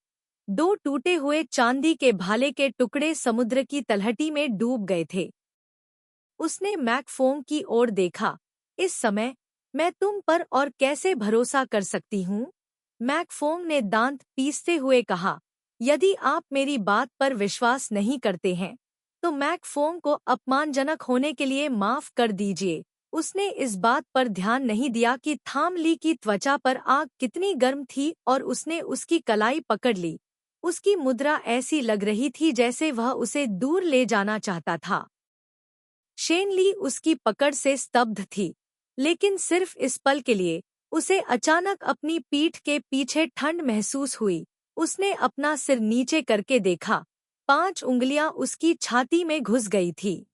दो टूटे हुए चांदी के भाले के टुकड़े समुद्र की तलहटी में डूब गए थे। उसने मैक फोंग की ओर देखा। इस समय मैं तुम पर और कैसे भरोसा कर सकती हूँ? मैक फोंग ने दांत पीसते हुए कहा, यदि आप मेरी बात पर विश्वास नहीं करते हैं, तो मैक फोंग को अपमानजनक होने के लिए माफ कर दीजिए। उसने इस बात पर ध्यान नहीं दिया कि थाम ली की त्वचा पर आग कितनी गर्म थी और उसने उसकी कलाई पकड़ ली। उसकी मुद्रा ऐसी लग रही थी जैसे वह उसे दूर ले जाना चाहता था। शेन ली उसकी पकड़ से स्तब्ध थी, लेकिन सिर्फ इस पल के लिए। उसे अचानक अपनी पीठ के पीछे ठंड महसूस हुई। उसने अपना सिर नीचे करके देखा। 5 उंगलियां उसकी छाती में घुस गई थी।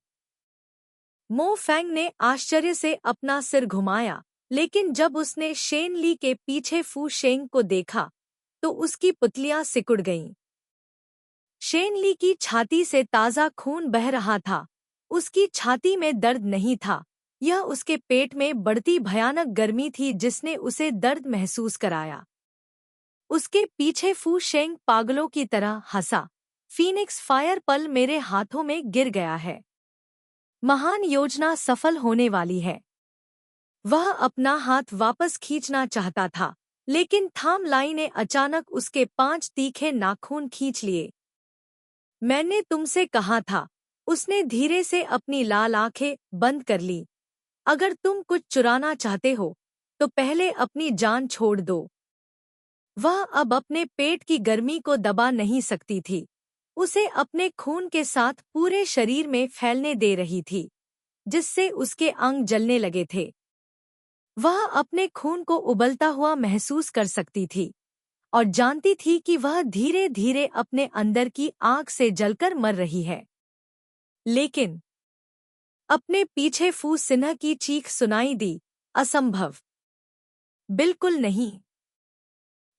मो फैंग ने आश्चर्य से अपना सिर घुमाया, लेकिन जब उसने शेन ली के पीछे फू शेंग को देखा, तो उसकी पुतलियां सिकुड़ गईं। शेन ली की छाती से ताज़ा खून बह रहा था। उसकी छाती में दर्द नहीं था, यह उसके पेट में बढ़ती भयानक गर्मी थी जिसने उसे दर्द महसूस कराया। उसके पीछे फू शेंग पागलों की तरह हंसा। फीनिक्स फायर पल मेरे हाथों में गिर गया है। महान योजना सफल होने वाली है। वह अपना हाथ वापस खींचना चाहता था, लेकिन थाम लाई ने अचानक उसके 5 तीखे नाखून खींच लिए। मैंने तुमसे कहा था। उसने धीरे से अपनी लाल आंखें बंद कर ली। अगर तुम कुछ चुराना चाहते हो तो पहले अपनी जान छोड़ दो। वह अब अपने पेट की गर्मी को दबा नहीं सकती थी, उसे अपने खून के साथ पूरे शरीर में फैलने दे रही थी, जिससे उसके अंग जलने लगे थे। वह अपने खून को उबलता हुआ महसूस कर सकती थी और जानती थी कि वह धीरे धीरे अपने अंदर की आग से जलकर मर रही है। लेकिन अपने पीछे फू सिन्हा की चीख सुनाई दी, असंभव, बिल्कुल नहीं।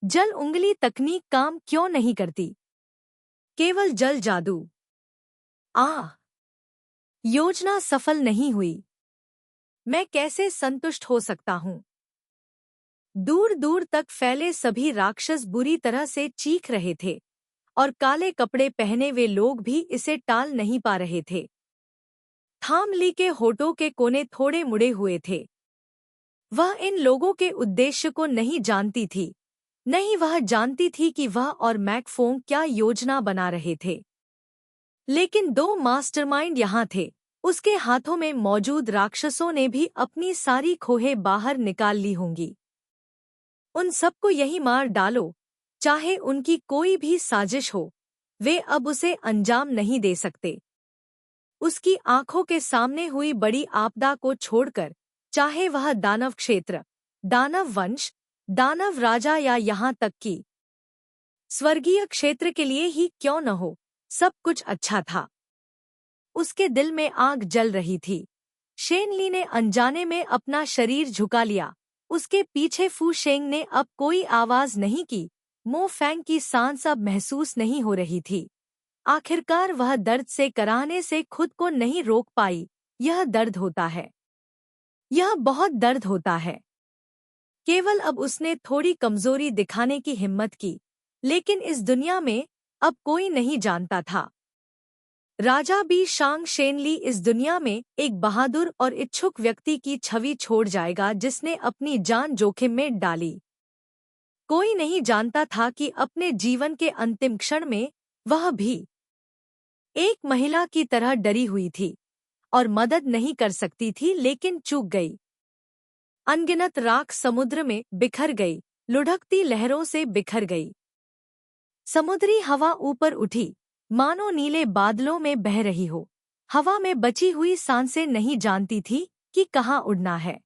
जल उंगली तकनीक काम क्यों नहीं करती? केवल जल जादू। योजना सफल नहीं हुई। मैं कैसे संतुष्ट हो सकता हूँ? दूर दूर तक फैले सभी राक्षस बुरी तरह से चीख रहे थे और काले कपड़े पहने वे लोग भी इसे टाल नहीं पा रहे थे। थामली के होठों के कोने थोड़े मुड़े हुए थे। वह इन लोगों के उद्देश्य को नहीं जानती थी, नहीं वह जानती थी कि वह और मैकफोंग क्या योजना बना रहे थे। लेकिन दो मास्टरमाइंड यहाँ थे। उसके हाथों में मौजूद राक्षसों ने भी अपनी सारी खोहें बाहर निकाल ली होंगी। उन सबको यही मार डालो, चाहे उनकी कोई भी साजिश हो, वे अब उसे अंजाम नहीं दे सकते। उसकी आंखों के सामने हुई बड़ी आपदा को छोड़कर, चाहे वह दानव क्षेत्र, दानव वंश, दानव राजा या यहाँ तक कि स्वर्गीय क्षेत्र के लिए ही क्यों न हो, सब कुछ अच्छा था। उसके दिल में आग जल रही थी। शेनली ने अनजाने में अपना शरीर झुका लिया। उसके पीछे फू शेंग ने अब कोई आवाज नहीं की। मो फैंग की सांस अब महसूस नहीं हो रही थी। आखिरकार वह दर्द से कराहने से खुद को नहीं रोक पाई। यह दर्द होता है, यह बहुत दर्द होता है। केवल अब उसने थोड़ी कमजोरी दिखाने की हिम्मत की, लेकिन इस दुनिया में अब कोई नहीं जानता था। राजा बी शांग शेनली इस दुनिया में एक बहादुर और इच्छुक व्यक्ति की छवि छोड़ जाएगा जिसने अपनी जान जोखिम में डाली। कोई नहीं जानता था कि अपने जीवन के अंतिम क्षण में वह भी एक महिला की तरह डरी हुई थी और मदद नहीं कर सकती थी, लेकिन चूक गई। अनगिनत राख समुद्र में बिखर गई, लुढ़कती लहरों से बिखर गई। समुद्री हवा ऊपर उठी, मानो नीले बादलों में बह रही हो। हवा में बची हुई सांसें नहीं जानती थी कि कहाँ उड़ना है।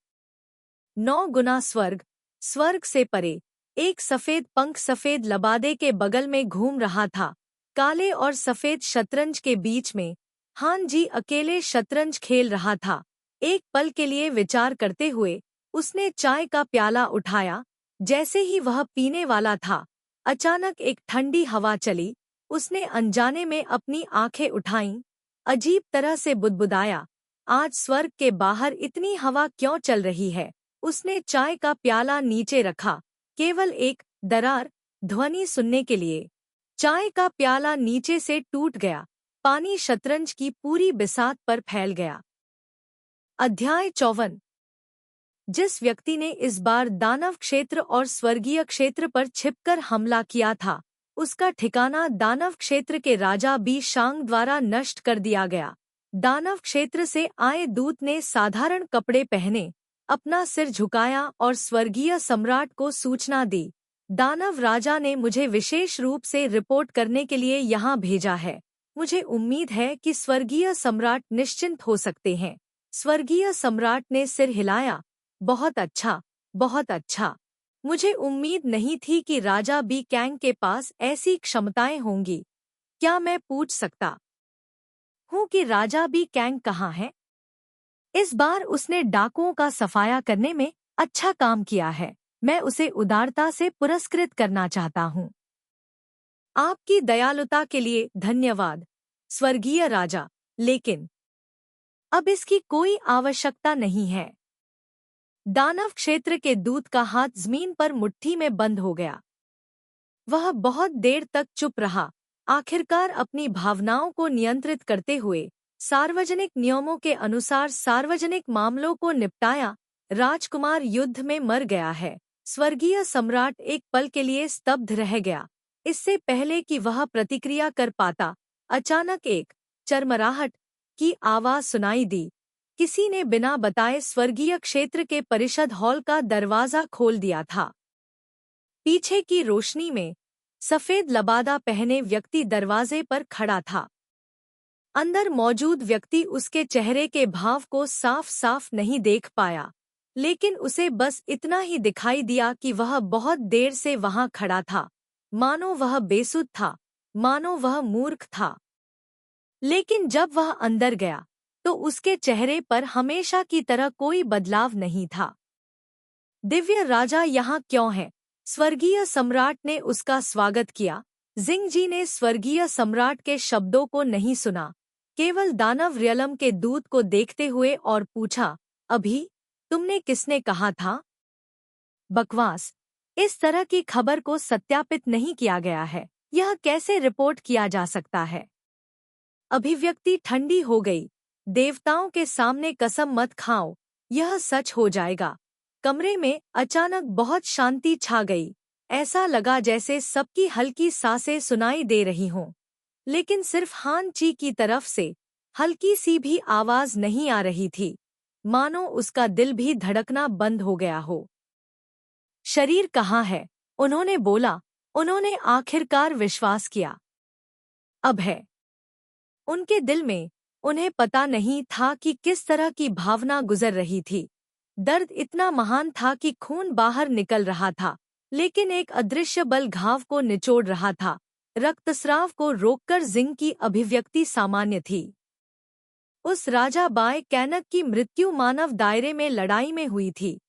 9 गुना स्वर्ग, स्वर्ग से परे, एक सफेद पंख सफेद लबादे के बगल में घूम रहा था। काले और सफेद शतरंज के बीच में हान जी अकेले शतरंज खेल रहा था। एक पल के लिए विचार करते हुए उसने चाय का प्याला उठाया। जैसे ही वह पीने वाला था, अचानक एक ठंडी हवा चली। उसने अनजाने में अपनी आंखें उठाईं, अजीब तरह से बुदबुदाया, आज स्वर्ग के बाहर इतनी हवा क्यों चल रही है? उसने चाय का प्याला नीचे रखा, केवल एक दरार ध्वनि सुनने के लिए। चाय का प्याला नीचे से टूट गया, पानी शतरंज की पूरी बिसात पर फैल गया। अध्याय 54। जिस व्यक्ति ने इस बार दानव क्षेत्र और स्वर्गीय क्षेत्र पर छिपकर हमला किया था, उसका ठिकाना दानव क्षेत्र के राजा बी शांग द्वारा नष्ट कर दिया गया। दानव क्षेत्र से आए दूत ने साधारण कपड़े पहने, अपना सिर झुकाया और स्वर्गीय सम्राट को सूचना दी। दानव राजा ने मुझे विशेष रूप से रिपोर्ट करने के लिए यहाँ भेजा है। मुझे उम्मीद है कि स्वर्गीय सम्राट निश्चिंत हो सकते हैं। स्वर्गीय सम्राट ने सिर हिलाया, बहुत अच्छा, बहुत अच्छा। मुझे उम्मीद नहीं थी कि राजा बी कैंग के पास ऐसी क्षमताएं होंगी। क्या मैं पूछ सकता हूँ कि राजा बी कैंग कहाँ है? इस बार उसने डाकुओं का सफाया करने में अच्छा काम किया है। मैं उसे उदारता से पुरस्कृत करना चाहता हूँ। आपकी दयालुता के लिए धन्यवाद, स्वर्गीय राजा, लेकिन अब इसकी कोई आवश्यकता नहीं है। दानव क्षेत्र के दूत का हाथ जमीन पर मुट्ठी में बंद हो गया। वह बहुत देर तक चुप रहा, आखिरकार अपनी भावनाओं को नियंत्रित करते हुए सार्वजनिक नियमों के अनुसार सार्वजनिक मामलों को निपटाया। राजकुमार युद्ध में मर गया है। स्वर्गीय सम्राट एक पल के लिए स्तब्ध रह गया। इससे पहले कि वह प्रतिक्रिया कर पाता, अचानक एक चरमराहट की आवाज सुनाई दी। किसी ने बिना बताए स्वर्गीय क्षेत्र के परिषद हॉल का दरवाजा खोल दिया था। पीछे की रोशनी में सफेद लबादा पहने व्यक्ति दरवाजे पर खड़ा था। अंदर मौजूद व्यक्ति उसके चेहरे के भाव को साफ साफ नहीं देख पाया, लेकिन उसे बस इतना ही दिखाई दिया कि वह बहुत देर से वहां खड़ा था, मानो वह बेसुध था, मानो वह मूर्ख था। लेकिन जब वह अंदर गया तो उसके चेहरे पर हमेशा की तरह कोई बदलाव नहीं था। दिव्य राजा यहाँ क्यों है? स्वर्गीय सम्राट ने उसका स्वागत किया। जिंगजी ने स्वर्गीय सम्राट के शब्दों को नहीं सुना, केवल दानव रियलम के दूत को देखते हुए और पूछा, अभी तुमने किसने कहा था? बकवास। इस तरह की खबर को सत्यापित नहीं किया गया है। यह कैसे रिपोर्ट किया जा सकता है? अभिव्यक्ति ठंडी हो गई। देवताओं के सामने कसम मत खाओ, यह सच हो जाएगा। कमरे में अचानक बहुत शांति छा गई। ऐसा लगा जैसे सबकी हल्की सांसें सुनाई दे रही हों, लेकिन सिर्फ हान ची की तरफ से हल्की सी भी आवाज नहीं आ रही थी, मानो उसका दिल भी धड़कना बंद हो गया हो। शरीर कहाँ है? उन्होंने बोला। उन्होंने आखिरकार विश्वास किया। अब है। उनके दिल में उन्हें पता नहीं था कि किस तरह की भावना गुजर रही थी। दर्द इतना महान था कि खून बाहर निकल रहा था, लेकिन एक अदृश्य बल घाव को निचोड़ रहा था। रक्तस्राव को रोककर जिंग की अभिव्यक्ति सामान्य थी। उस राजा बाय कैनक की मृत्यु मानव दायरे में लड़ाई में हुई थी।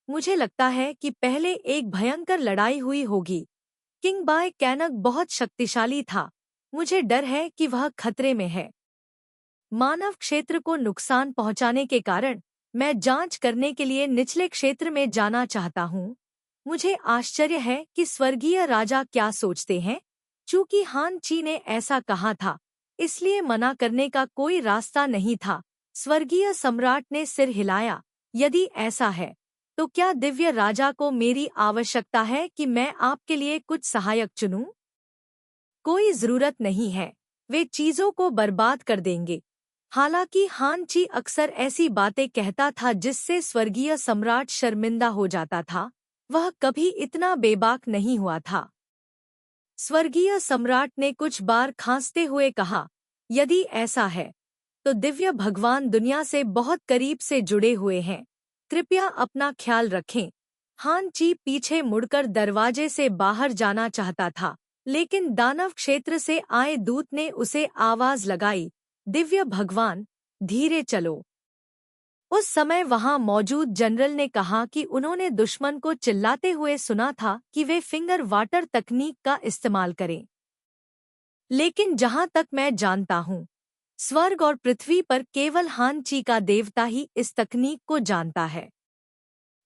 मुझे लगता है कि पहले एक भयंकर लड़ाई हुई होगी। किंग बाय कैनक बहुत शक्तिशाली था। मुझे डर है कि वह खतरे में है। मानव क्षेत्र को नुकसान पहुंचाने के कारण मैं जांच करने के लिए निचले क्षेत्र में जाना चाहता हूं। मुझे आश्चर्य है कि स्वर्गीय राजा क्या सोचते हैं। चूंकि हान ची ने ऐसा कहा था, इसलिए मना करने का कोई रास्ता नहीं था। स्वर्गीय सम्राट ने सिर हिलाया। यदि ऐसा है, तो क्या दिव्य राजा को मेरी आवश्यकता है कि मैं आपके लिए कुछ सहायक चुनूं? कोई जरूरत नहीं है, वे चीजों को बर्बाद कर देंगे। हालांकि हान ची अक्सर ऐसी बातें कहता था जिससे स्वर्गीय सम्राट शर्मिंदा हो जाता था। वह कभी इतना बेबाक नहीं हुआ था। स्वर्गीय सम्राट ने कुछ बार खांसते हुए कहा, यदि ऐसा है, तो दिव्य भगवान दुनिया से बहुत करीब से जुड़े हुए हैं। कृपया अपना ख्याल रखें। हान ची पीछे मुड़कर दरवाजे से बाहर जाना चाहता था, लेकिन दानव क्षेत्र से आए दूत ने उसे आवाज लगाई, दिव्य भगवान, धीरे चलो। उस समय वहां मौजूद जनरल ने कहा कि उन्होंने दुश्मन को चिल्लाते हुए सुना था कि वे फिंगर वाटर तकनीक का इस्तेमाल करें। लेकिन जहां तक मैं जानता हूं, स्वर्ग और पृथ्वी पर केवल हान ची का देवता ही इस तकनीक को जानता है।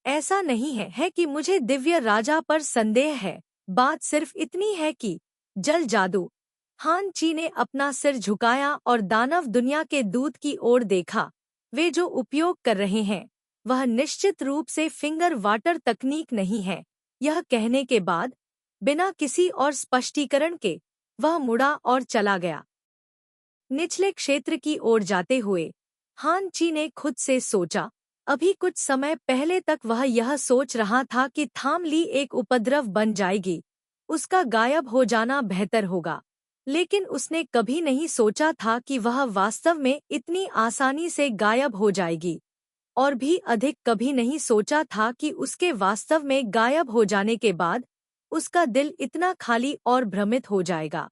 ऐसा नहीं है कि मुझे दिव्य राजा पर संदेह है। बात सिर्फ इतनी है कि जल जादू। हान ची ने अपना सिर झुकाया और दानव दुनिया के दूत की ओर देखा। वे जो उपयोग कर रहे हैं, वह निश्चित रूप से फिंगर वाटर तकनीक नहीं है। यह कहने के बाद, बिना किसी और स्पष्टीकरण के, वह मुड़ा और चला गया। निचले क्षेत्र की ओर जाते हुए हान ची ने खुद से सोचा। अभी कुछ समय पहले तक वह यह सोच रहा था कि थाम ली एक उपद्रव बन जाएगी, उसका गायब हो जाना बेहतर होगा। लेकिन उसने कभी नहीं सोचा था कि वह वास्तव में इतनी आसानी से गायब हो जाएगी, और भी अधिक कभी नहीं सोचा था कि उसके वास्तव में गायब हो जाने के बाद उसका दिल इतना खाली और भ्रमित हो जाएगा।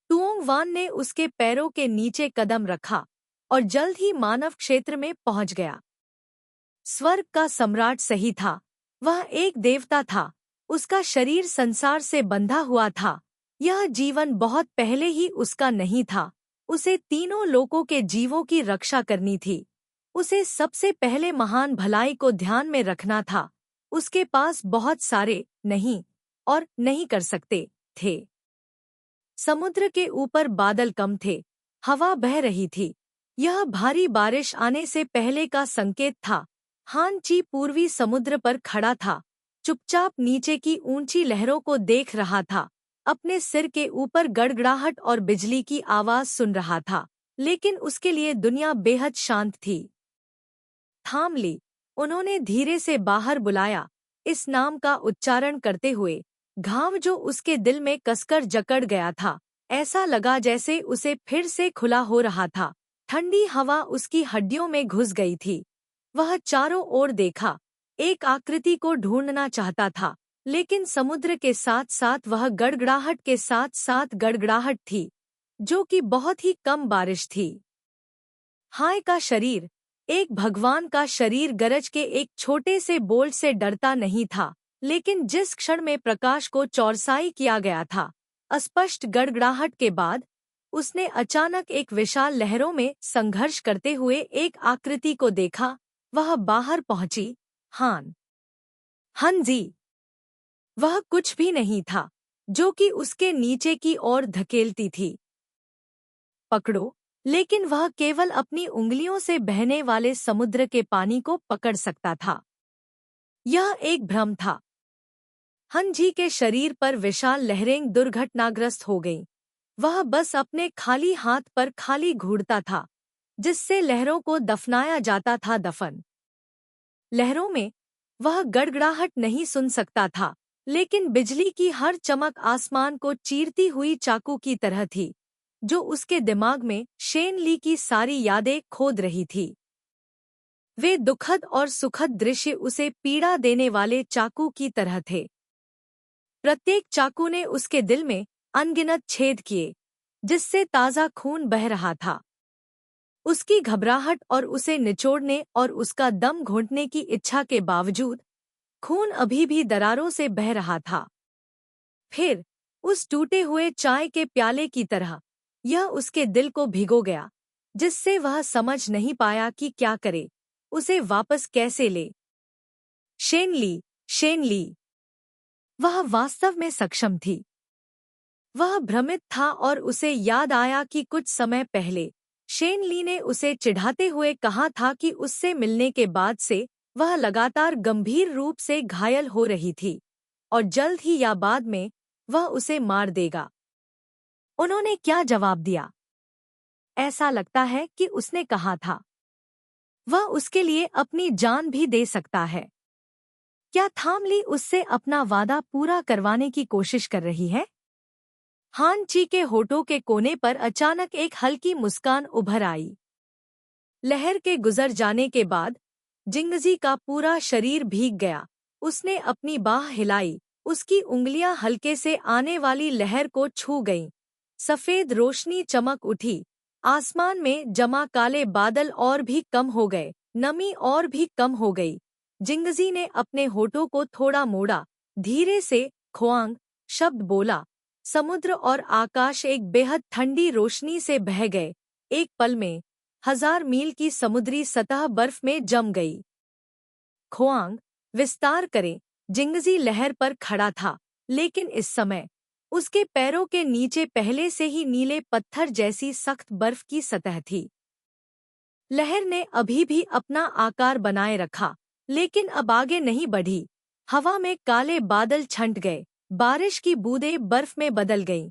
तुओंग वान ने उसके पैरों के नीचे कदम रखा और जल्द ही मानव क्षेत्र में पहुंच गया। स्वर्ग का सम्राट सही था। वह एक देवता था। उसका शरीर संसार से बंधा हुआ था। यह जीवन बहुत पहले ही उसका नहीं था। उसे तीनों लोकों के जीवों की रक्षा करनी थी। उसे सबसे पहले महान भलाई को ध्यान में रखना था। उसके पास बहुत सारे नहीं और नहीं कर सकते थे। समुद्र के ऊपर बादल कम थे। हवा बह रही थी। यह भारी बारिश आने से पहले का संकेत था। हान ची पूर्वी समुद्र पर खड़ा था, चुपचाप नीचे की ऊंची लहरों को देख रहा था। अपने सिर के ऊपर गड़गड़ाहट और बिजली की आवाज सुन रहा था, लेकिन उसके लिए दुनिया बेहद शांत थी। थाम ली। उन्होंने धीरे से बाहर बुलाया, इस नाम का उच्चारण करते हुए। घाव जो उसके दिल में कसकर जकड़ गया था, ऐसा लगा जैसे उसे फिर से खुला हो रहा था। ठंडी हवा उसकी हड्डियों में घुस गई थी। वह चारों ओर देखा, एक आकृति को ढूंढना चाहता था, लेकिन समुद्र के साथ साथ वह गड़गड़ाहट के साथ साथ गड़गड़ाहट थी, जो कि बहुत ही कम बारिश थी। हाय का शरीर, एक भगवान का शरीर गरज के एक छोटे से बोल्ट से डरता नहीं था, लेकिन जिस क्षण में प्रकाश को चौरसाई किया गया था, अस्पष्ट गड़गड़ाहट के बाद, उसने अचानक एक विशाल लहरों में संघर्ष करते हुए एक आकृति को देखा। वह बाहर पहुंची। हान। जी। वह कुछ भी नहीं था, जो कि उसके नीचे की ओर धकेलती थी। पकड़ो, लेकिन वह केवल अपनी उंगलियों से बहने वाले समुद्र के पानी को पकड़ सकता था। यह एक भ्रम था। जी के शरीर पर विशाल लहरें दुर्घटनाग्रस्त हो गईं। वह बस अपने खाली हाथ पर खाली घूरता था, जिससे लहरों को दफनाया जाता था। दफन लहरों में वह गड़गड़ाहट नहीं सुन सकता था, लेकिन बिजली की हर चमक आसमान को चीरती हुई चाकू की तरह थी, जो उसके दिमाग में शेन ली की सारी यादें खोद रही थी। वे दुखद और सुखद दृश्य उसे पीड़ा देने वाले चाकू की तरह थे। प्रत्येक चाकू ने उसके दिल में अनगिनत छेद किए, जिससे ताज़ा खून बह रहा था। उसकी घबराहट और उसे निचोड़ने और उसका दम घोंटने की इच्छा के बावजूद खून अभी भी दरारों से बह रहा था। फिर उस टूटे हुए चाय के प्याले की तरह यह उसके दिल को भिगो गया, जिससे वह समझ नहीं पाया कि क्या करे, उसे वापस कैसे ले। शेन ली। वह वास्तव में सक्षम थी। वह भ्रमित था और उसे याद आया कि कुछ समय पहले शेन ली ने उसे चिढ़ाते हुए कहा था कि उससे मिलने के बाद से वह लगातार गंभीर रूप से घायल हो रही थी और जल्द ही या बाद में वह उसे मार देगा। उन्होंने क्या जवाब दिया? ऐसा लगता है कि उसने कहा था, वह उसके लिए अपनी जान भी दे सकता है। क्या थाम ली उससे अपना वादा पूरा करवाने की कोशिश कर रही है? हान ची के होठों के कोने पर अचानक एक हल्की मुस्कान उभर आई। लहर के गुजर जाने के बाद जिंगजी का पूरा शरीर भीग गया। उसने अपनी बाह हिलाई, उसकी उंगलियां हल्के से आने वाली लहर को छू गईं। सफेद रोशनी चमक उठी। आसमान में जमा काले बादल और भी कम हो गए, नमी और भी कम हो गई। जिंगजी ने अपने होठों को थोड़ा मोड़ा, धीरे से ख्वांग शब्द बोला। समुद्र और आकाश एक बेहद ठंडी रोशनी से बह गए। एक पल में 1000 मील की समुद्री सतह बर्फ में जम गई। ख्वांग, विस्तार करें। जिंगजी लहर पर खड़ा था, लेकिन इस समय उसके पैरों के नीचे पहले से ही नीले पत्थर जैसी सख्त बर्फ की सतह थी। लहर ने अभी भी अपना आकार बनाए रखा, लेकिन अब आगे नहीं बढ़ी। हवा में काले बादल छंट गए, बारिश की बूंदें बर्फ में बदल गईं,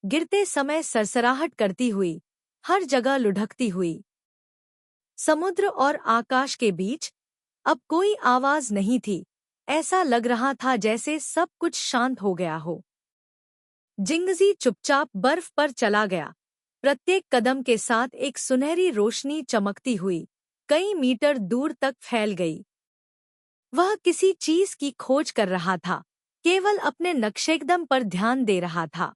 गिरते समय सरसराहट करती हुई, हर जगह लुढ़कती हुई। समुद्र और आकाश के बीच अब कोई आवाज नहीं थी। ऐसा लग रहा था जैसे सब कुछ शांत हो गया हो। जिंगजी चुपचाप बर्फ पर चला गया। प्रत्येक कदम के साथ एक सुनहरी रोशनी चमकती हुई कई मीटर दूर तक फैल गई। वह किसी चीज की खोज कर रहा था, केवल अपने नक्शेकदम पर ध्यान दे रहा था।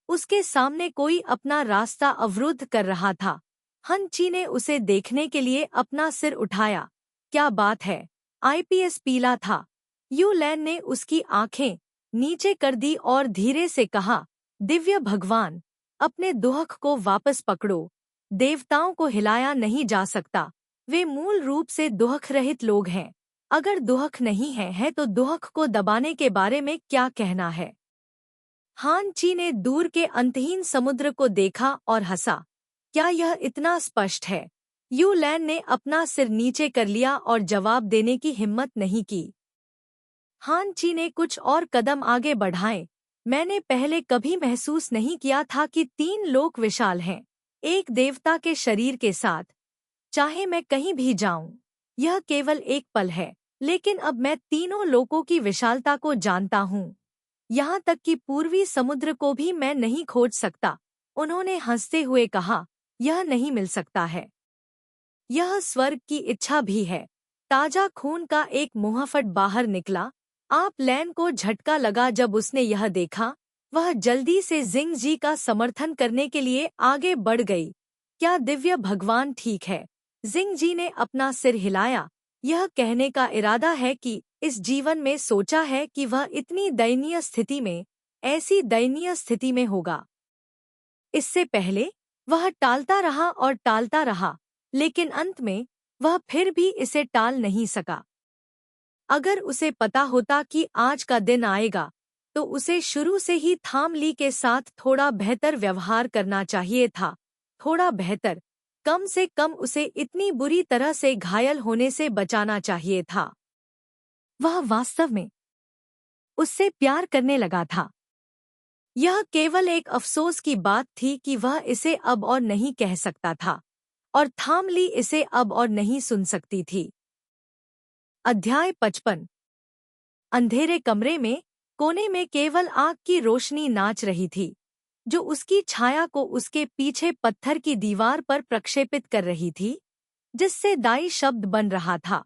उसके सामने कोई अपना रास्ता अवरुद्ध कर रहा था। हन ची ने उसे देखने के लिए अपना सिर उठाया। क्या बात है? आईपीएस पीला था। यू लैन ने उसकी आंखें नीचे कर दी और धीरे से कहा, दिव्य भगवान, अपने दुहक को वापस पकड़ो। देवताओं को हिलाया नहीं जा सकता। वे मूल रूप से दुहक रहित लोग हैं। अगर दुहक नहीं है तो दुहक को दबाने के बारे में क्या कहना है? हान ची ने दूर के अंतहीन समुद्र को देखा और हंसा। क्या यह इतना स्पष्ट है? यू लैन ने अपना सिर नीचे कर लिया और जवाब देने की हिम्मत नहीं की। हान ची ने कुछ और कदम आगे बढ़ाए। मैंने पहले कभी महसूस नहीं किया था कि 3 लोक विशाल हैं, एक देवता के शरीर के साथ, चाहे मैं कहीं भी जाऊं। यह केवल एक पल है, लेकिन अब मैं तीनों लोकों की विशालता को जानता हूँ। यहाँ तक कि पूर्वी समुद्र को भी मैं नहीं खोज सकता। उन्होंने हंसते हुए कहा, यह नहीं मिल सकता है। यह स्वर्ग की इच्छा भी है। ताजा खून का एक मुंहफट बाहर निकला। आप लैन को झटका लगा जब उसने यह देखा। वह जल्दी से जिंग जी का समर्थन करने के लिए आगे बढ़ गई। क्या दिव्य भगवान ठीक है? जिंग जी ने अपना सिर हिलाया। यह कहने का इरादा है कि इस जीवन में सोचा है कि वह इतनी दयनीय स्थिति में, ऐसी दयनीय स्थिति में होगा। इससे पहले वह टालता रहा और टालता रहा, लेकिन अंत में वह फिर भी इसे टाल नहीं सका। अगर उसे पता होता कि आज का दिन आएगा, तो उसे शुरू से ही थाम ली के साथ थोड़ा बेहतर व्यवहार करना चाहिए था। थोड़ा बेहतर, कम से कम उसे इतनी बुरी तरह से घायल होने से बचाना चाहिए था। वह वास्तव में उससे प्यार करने लगा था। यह केवल एक अफसोस की बात थी कि वह इसे अब और नहीं कह सकता था, और थाम ली इसे अब और नहीं सुन सकती थी। अध्याय 55। अंधेरे कमरे में कोने में केवल आग की रोशनी नाच रही थी, जो उसकी छाया को उसके पीछे पत्थर की दीवार पर प्रक्षेपित कर रही थी, जिससे दाई शब्द बन रहा था।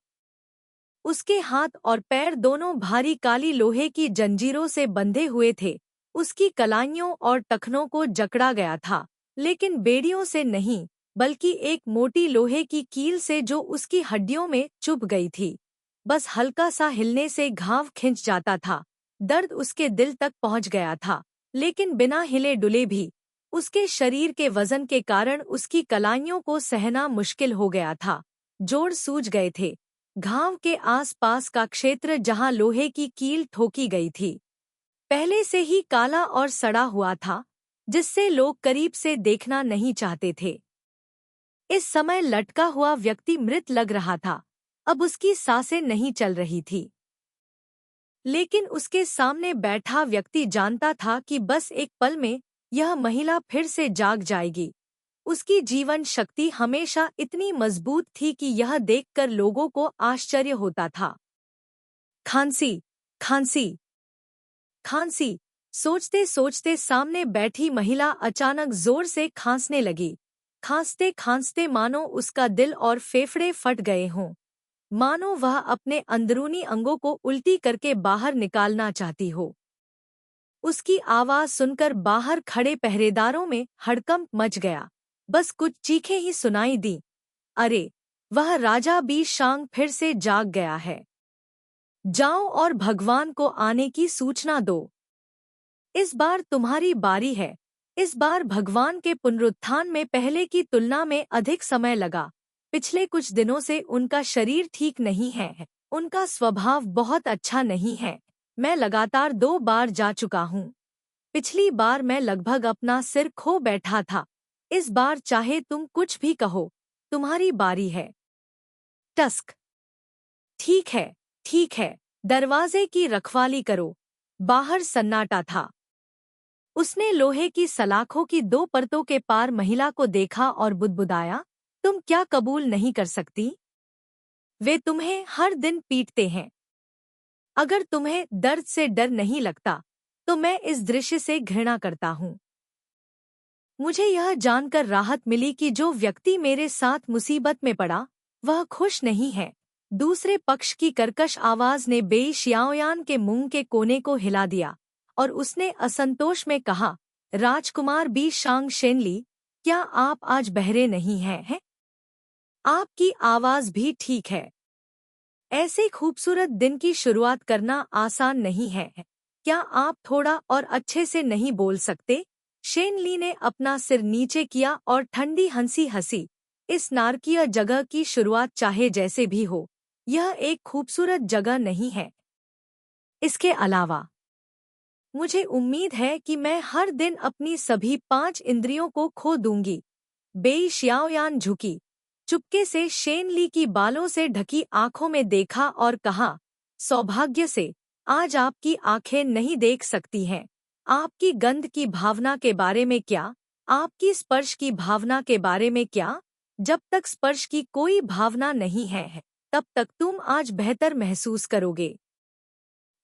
उसके हाथ और पैर दोनों भारी काली लोहे की जंजीरों से बंधे हुए थे। उसकी कलाइयों और टखनों को जकड़ा गया था, लेकिन बेड़ियों से नहीं, बल्कि एक मोटी लोहे की कील से जो उसकी हड्डियों में चुभ गई थी। बस हल्का सा हिलने से घाव खिंच जाता था। दर्द उसके दिल तक पहुंच गया था, लेकिन बिना हिले डुले भी उसके शरीर के वजन के कारण उसकी कलाइयों को सहना मुश्किल हो गया था। जोड़ सूज गए थे। घाव के आसपास का क्षेत्र जहां लोहे की कील ठोकी गई थी, पहले से ही काला और सड़ा हुआ था, जिससे लोग करीब से देखना नहीं चाहते थे। इस समय लटका हुआ व्यक्ति मृत लग रहा था। अब उसकी सांसें नहीं चल रही थी, लेकिन उसके सामने बैठा व्यक्ति जानता था कि बस एक पल में यह महिला फिर से जाग जाएगी। उसकी जीवन शक्ति हमेशा इतनी मजबूत थी कि यह देखकर लोगों को आश्चर्य होता था। खांसी, खांसी, खांसी। सोचते सोचते सामने बैठी महिला अचानक जोर से खांसने लगी। खांसते खांसते मानो उसका दिल और फेफड़े फट गए हों। मानो वह अपने अंदरूनी अंगों को उल्टी करके बाहर निकालना चाहती हो। उसकी आवाज सुनकर बाहर खड़े पहरेदारों में हड़कंप मच गया। बस कुछ चीखें ही सुनाई दी। अरे, वह राजा बी शांग फिर से जाग गया है। जाओ और भगवान को आने की सूचना दो। इस बार तुम्हारी बारी है। इस बार भगवान के पुनरुत्थान में पहले की तुलना में अधिक समय लगा। पिछले कुछ दिनों से उनका शरीर ठीक नहीं है। उनका स्वभाव बहुत अच्छा नहीं है। मैं लगातार 2 बार जा चुका हूँ। पिछली बार मैं लगभग अपना सिर खो बैठा था। इस बार चाहे तुम कुछ भी कहो, तुम्हारी बारी है। टस्क। ठीक है, ठीक है, दरवाजे की रखवाली करो। बाहर सन्नाटा था। उसने लोहे की सलाखों की 2 परतों के पार महिला को देखा और बुदबुदाया, तुम क्या कबूल नहीं कर सकती? वे तुम्हें हर दिन पीटते हैं। अगर तुम्हें दर्द से डर नहीं लगता, तो मैं इस दृश्य से घृणा करता हूँ। मुझे यह जानकर राहत मिली कि जो व्यक्ति मेरे साथ मुसीबत में पड़ा, वह खुश नहीं है। दूसरे पक्ष की कर्कश आवाज ने बेई शियाओयान के मुंह के कोने को हिला दिया, और उसने असंतोष में कहा, राजकुमार बी शांग शेनली, क्या आप आज बहरे नहीं हैं? आपकी आवाज भी ठीक है। ऐसे खूबसूरत दिन की शुरुआत करना आसान नहीं है। क्या आप थोड़ा और अच्छे से नहीं बोल सकते? शेनली ने अपना सिर नीचे किया और ठंडी हंसी हंसी। इस नारकीय जगह की शुरुआत चाहे जैसे भी हो, यह एक खूबसूरत जगह नहीं है। इसके अलावा मुझे उम्मीद है कि मैं हर दिन अपनी सभी 5 इंद्रियों को खो दूंगी। बेई शियाओयान झुकी, चुपके से शेनली की बालों से ढकी आंखों में देखा और कहा, सौभाग्य से आज आपकी आंखें नहीं देख सकती हैं। आपकी गंध की भावना के बारे में क्या? आपकी स्पर्श की भावना के बारे में क्या? जब तक स्पर्श की कोई भावना नहीं है, तब तक तुम आज बेहतर महसूस करोगे।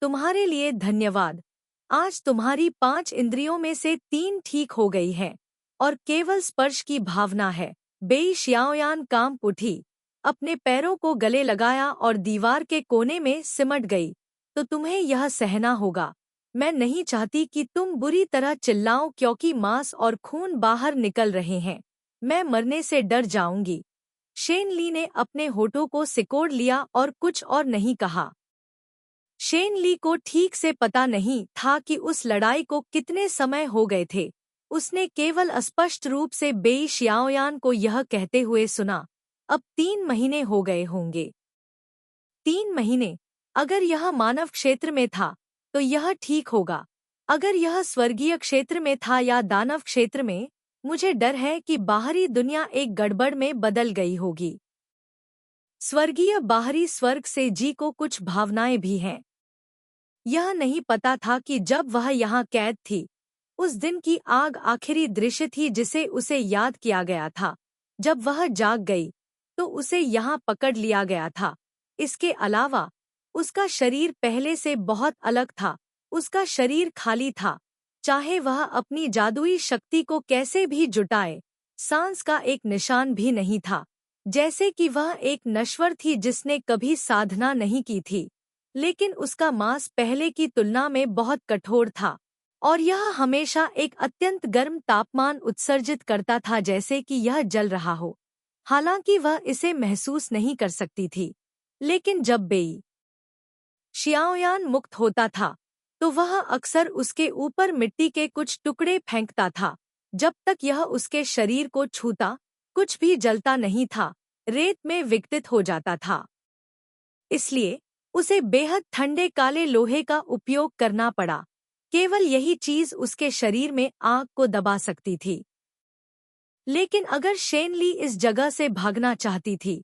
तुम्हारे लिए धन्यवाद। आज तुम्हारी 5 इंद्रियों में से 3 ठीक हो गई है और केवल स्पर्श की भावना है। बेई शियाओयान कांप उठी, अपने पैरों को गले लगाया और दीवार के कोने में सिमट गई। तो तुम्हें यह सहना होगा। मैं नहीं चाहती कि तुम बुरी तरह चिल्लाओ क्योंकि मांस और खून बाहर निकल रहे हैं। मैं मरने से डर जाऊंगी। शेन ली ने अपने होठों को सिकोड़ लिया और कुछ और नहीं कहा। शेन ली को ठीक से पता नहीं था कि उस लड़ाई को कितने समय हो गए थे। उसने केवल अस्पष्ट रूप से बेई शियाओयान को यह कहते हुए सुना, अब 3 महीने हो गए होंगे। 3 महीने? अगर यह मानव क्षेत्र में था तो यह ठीक होगा। अगर यह स्वर्गीय क्षेत्र में था या दानव क्षेत्र में, मुझे डर है कि बाहरी दुनिया एक गड़बड़ में बदल गई होगी। स्वर्गीय बाहरी स्वर्ग से जी को कुछ भावनाएं भी हैं। यह नहीं पता था कि जब वह यहाँ कैद थी, उस दिन की आग आखिरी दृश्य थी जिसे उसे याद किया गया था। जब वह जाग गई तो उसे यहाँ पकड़ लिया गया था। इसके अलावा उसका शरीर पहले से बहुत अलग था। उसका शरीर खाली था। चाहे वह अपनी जादुई शक्ति को कैसे भी जुटाए, सांस का एक निशान भी नहीं था। जैसे कि वह एक नश्वर थी जिसने कभी साधना नहीं की थी। लेकिन उसका मांस पहले की तुलना में बहुत कठोर था और यह हमेशा एक अत्यंत गर्म तापमान उत्सर्जित करता था, जैसे कि यह जल रहा हो। हालांकि वह इसे महसूस नहीं कर सकती थी। लेकिन जब बेई शियाओयान मुक्त होता था तो वह अक्सर उसके ऊपर मिट्टी के कुछ टुकड़े फेंकता था। जब तक यह उसके शरीर को छूता, कुछ भी जलता नहीं था, रेत में विघटित हो जाता था। इसलिए उसे बेहद ठंडे काले लोहे का उपयोग करना पड़ा। केवल यही चीज उसके शरीर में आग को दबा सकती थी। लेकिन अगर शेन ली इस जगह से भागना चाहती थी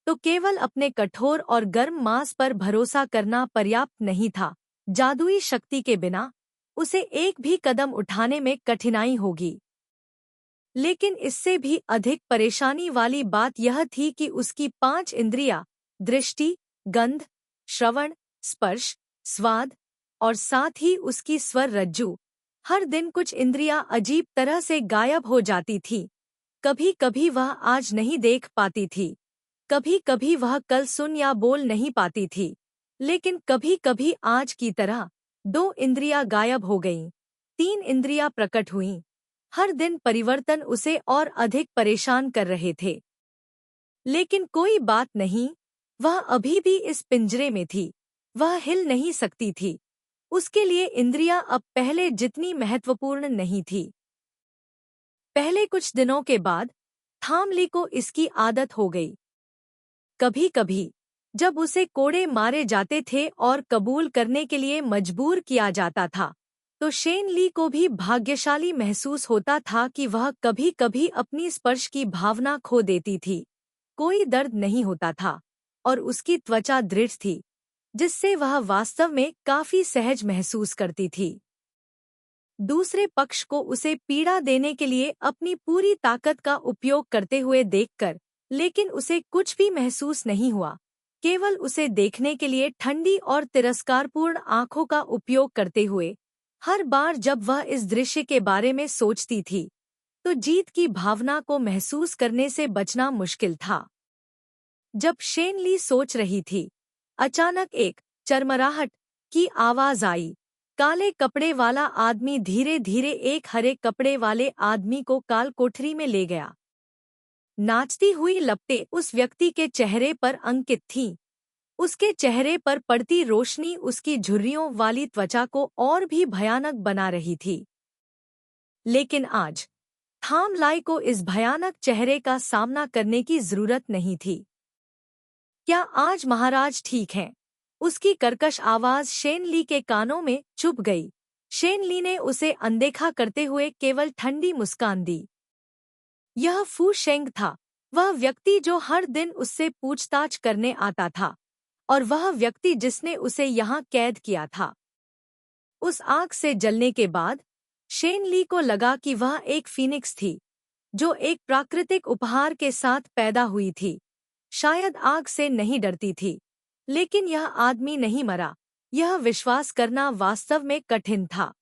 तो केवल अपने कठोर और गर्म मांस पर भरोसा करना पर्याप्त नहीं था। जादुई शक्ति के बिना उसे एक भी कदम उठाने में कठिनाई होगी। लेकिन इससे भी अधिक परेशानी वाली बात यह थी कि उसकी 5 इंद्रियां, दृष्टि, गंध, श्रवण, स्पर्श, स्वाद और साथ ही उसकी स्वर रज्जु, हर दिन कुछ इंद्रियां अजीब तरह से गायब हो जाती थी। कभी कभी वह आज नहीं देख पाती थी, कभी कभी वह कल सुन या बोल नहीं पाती थी, लेकिन कभी कभी आज की तरह 2 इंद्रियां गायब हो गईं, 3 इंद्रियां प्रकट हुईं। हर दिन परिवर्तन उसे और अधिक परेशान कर रहे थे। लेकिन कोई बात नहीं, वह अभी भी इस पिंजरे में थी। वह हिल नहीं सकती थी। उसके लिए इंद्रियां अब पहले जितनी महत्वपूर्ण नहीं थी। पहले कुछ दिनों के बाद थामली को इसकी आदत हो गई। कभी कभी जब उसे कोड़े मारे जाते थे और कबूल करने के लिए मजबूर किया जाता था, तो शेन ली को भी भाग्यशाली महसूस होता था कि वह कभी कभी अपनी स्पर्श की भावना खो देती थी। कोई दर्द नहीं होता था और उसकी त्वचा दृढ़ थी, जिससे वह वास्तव में काफी सहज महसूस करती थी। दूसरे पक्ष को उसे पीड़ा देने के लिए अपनी पूरी ताकत का उपयोग करते हुए देखकर, लेकिन उसे कुछ भी महसूस नहीं हुआ। केवल उसे देखने के लिए ठंडी और तिरस्कारपूर्ण आंखों का उपयोग करते हुए, हर बार जब वह इस दृश्य के बारे में सोचती थी, तो जीत की भावना को महसूस करने से बचना मुश्किल था। जब शेन ली सोच रही थी, अचानक एक चरमराहट की आवाज आई। काले कपड़े वाला आदमी धीरे धीरे एक हरे कपड़े वाले आदमी को काल कोठरी में ले गया। नाचती हुई लपटें उस व्यक्ति के चेहरे पर अंकित थीं। उसके चेहरे पर पड़ती रोशनी उसकी झुर्रियों वाली त्वचा को और भी भयानक बना रही थी। लेकिन आज थाम लाई को इस भयानक चेहरे का सामना करने की जरूरत नहीं थी। क्या आज महाराज ठीक हैं? उसकी कर्कश आवाज शेन ली के कानों में चुभ गई। शेन ली ने उसे अनदेखा करते हुए केवल ठंडी मुस्कान दी। यह फू शेंग था, वह व्यक्ति जो हर दिन उससे पूछताछ करने आता था, और वह व्यक्ति जिसने उसे यहाँ कैद किया था। उस आग से जलने के बाद शेन ली को लगा कि वह एक फीनिक्स थी, जो एक प्राकृतिक उपहार के साथ पैदा हुई थी। शायद आग से नहीं डरती थी, लेकिन यह आदमी नहीं मरा, यह विश्वास करना वास्तव में कठिन था।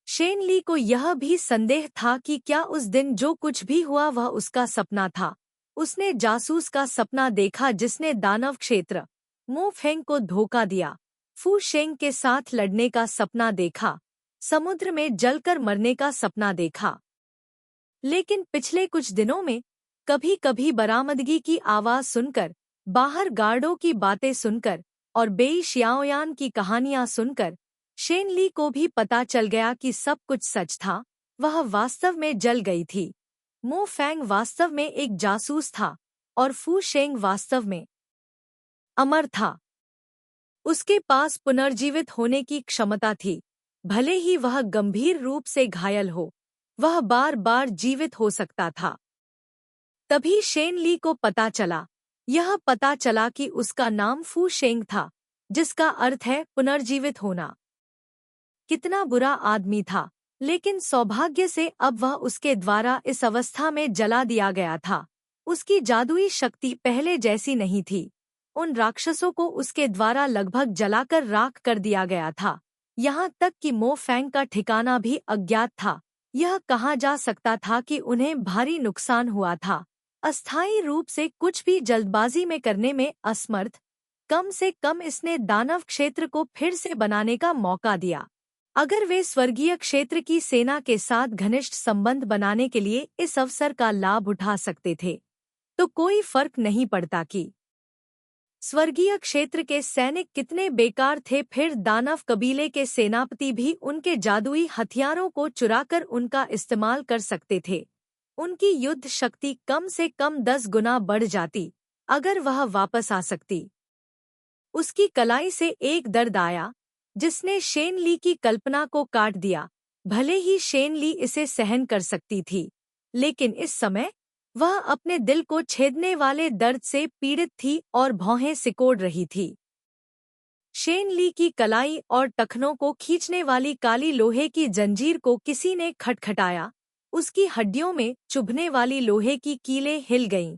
शेन ली को यह भी संदेह था कि क्या उस दिन जो कुछ भी हुआ वह उसका सपना था। उसने जासूस का सपना देखा जिसने दानव क्षेत्र मो फेंग को धोखा दिया, फू शेंग के साथ लड़ने का सपना देखा, समुद्र में जलकर मरने का सपना देखा। लेकिन पिछले कुछ दिनों में कभी कभी बरामदगी की आवाज सुनकर, बाहर गार्डों की बातें सुनकर और बेई शियाओयान की कहानियां सुनकर शेन ली को भी पता चल गया कि सब कुछ सच था। वह वास्तव में जल गई थी। मो फैंग वास्तव में एक जासूस था और फू शेंग वास्तव में अमर था। उसके पास पुनर्जीवित होने की क्षमता थी। भले ही वह गंभीर रूप से घायल हो, वह बार बार जीवित हो सकता था। तभी शेन ली को पता चला, यह पता चला कि उसका नाम फू शेंग था, जिसका अर्थ है पुनर्जीवित होना। कितना बुरा आदमी था, लेकिन सौभाग्य से अब वह उसके द्वारा इस अवस्था में जला दिया गया था। उसकी जादुई शक्ति पहले जैसी नहीं थी। उन राक्षसों को उसके द्वारा लगभग जलाकर राख कर दिया गया था। यहाँ तक कि मो फैंग का ठिकाना भी अज्ञात था। यह कहा जा सकता था कि उन्हें भारी नुकसान हुआ था। अस्थायी रूप से कुछ भी जल्दबाजी में करने में असमर्थ, कम से कम इसने दानव क्षेत्र को फिर से बनाने का मौका दिया। अगर वे स्वर्गीय क्षेत्र की सेना के साथ घनिष्ठ संबंध बनाने के लिए इस अवसर का लाभ उठा सकते थे, तो कोई फर्क नहीं पड़ता कि स्वर्गीय क्षेत्र के सैनिक कितने बेकार थे। फिर दानव कबीले के सेनापति भी उनके जादुई हथियारों को चुराकर उनका इस्तेमाल कर सकते थे। उनकी युद्ध शक्ति कम से कम 10 गुना बढ़ जाती अगर वह वापस आ सकती। उसकी कलाई से एक दर्द आया जिसने शेन ली की कल्पना को काट दिया। भले ही शेन ली इसे सहन कर सकती थी, लेकिन इस समय वह अपने दिल को छेदने वाले दर्द से पीड़ित थी और भौहें सिकोड़ रही थी। शेन ली की कलाई और टखनों को खींचने वाली काली लोहे की जंजीर को किसी ने खटखटाया। उसकी हड्डियों में चुभने वाली लोहे की कीलें हिल गईं।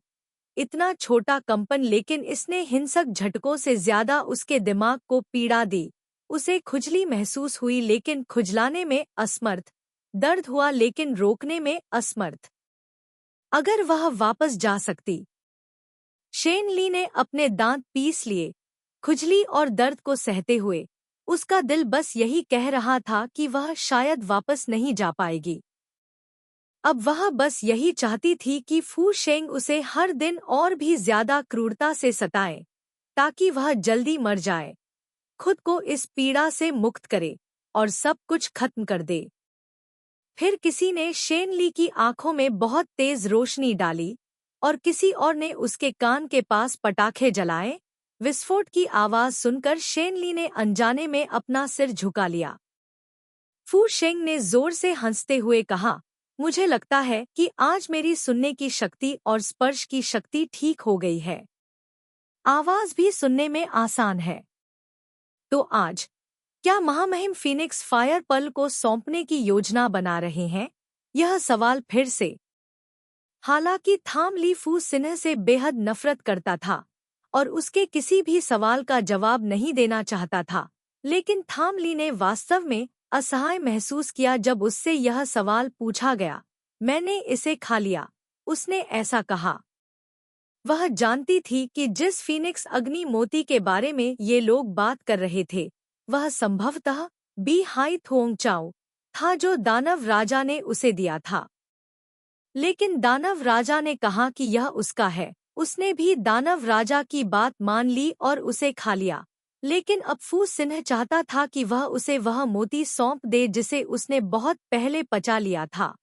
इतना छोटा कंपन, लेकिन इसने हिंसक झटकों से ज्यादा उसके दिमाग को पीड़ा दी। उसे खुजली महसूस हुई लेकिन खुजलाने में असमर्थ, दर्द हुआ लेकिन रोकने में असमर्थ। अगर वह वापस जा सकती। शेन ली ने अपने दांत पीस लिए, खुजली और दर्द को सहते हुए। उसका दिल बस यही कह रहा था कि वह शायद वापस नहीं जा पाएगी। अब वह बस यही चाहती थी कि फू शेंग उसे हर दिन और भी ज्यादा क्रूरता से सताए, ताकि वह जल्दी मर जाए, खुद को इस पीड़ा से मुक्त करे और सब कुछ खत्म कर दे। फिर किसी ने शेन ली की आंखों में बहुत तेज रोशनी डाली और किसी और ने उसके कान के पास पटाखे जलाए। विस्फोट की आवाज सुनकर शेन ली ने अनजाने में अपना सिर झुका लिया। फू शेंग ने जोर से हंसते हुए कहा, मुझे लगता है कि आज मेरी सुनने की शक्ति और स्पर्श की शक्ति ठीक हो गई है। आवाज भी सुनने में आसान है। तो आज क्या महामहिम फीनिक्स फायर पर्ल को सौंपने की योजना बना रहे हैं? यह सवाल फिर से। हालांकि थाम ली फू सिन्ह से बेहद नफरत करता था और उसके किसी भी सवाल का जवाब नहीं देना चाहता था, लेकिन थाम ली ने वास्तव में असहाय महसूस किया जब उससे यह सवाल पूछा गया। मैंने इसे खा लिया, उसने ऐसा कहा। वह जानती थी कि जिस फीनिक्स अग्नि मोती के बारे में ये लोग बात कर रहे थे, वह संभवतः बी हाई थोंग चाओ था जो दानव राजा ने उसे दिया था। लेकिन दानव राजा ने कहा कि यह उसका है। उसने भी दानव राजा की बात मान ली और उसे खा लिया। लेकिन अब फू सिन्ह चाहता था कि वह उसे वह मोती सौंप दे जिसे उसने बहुत पहले पचा लिया था।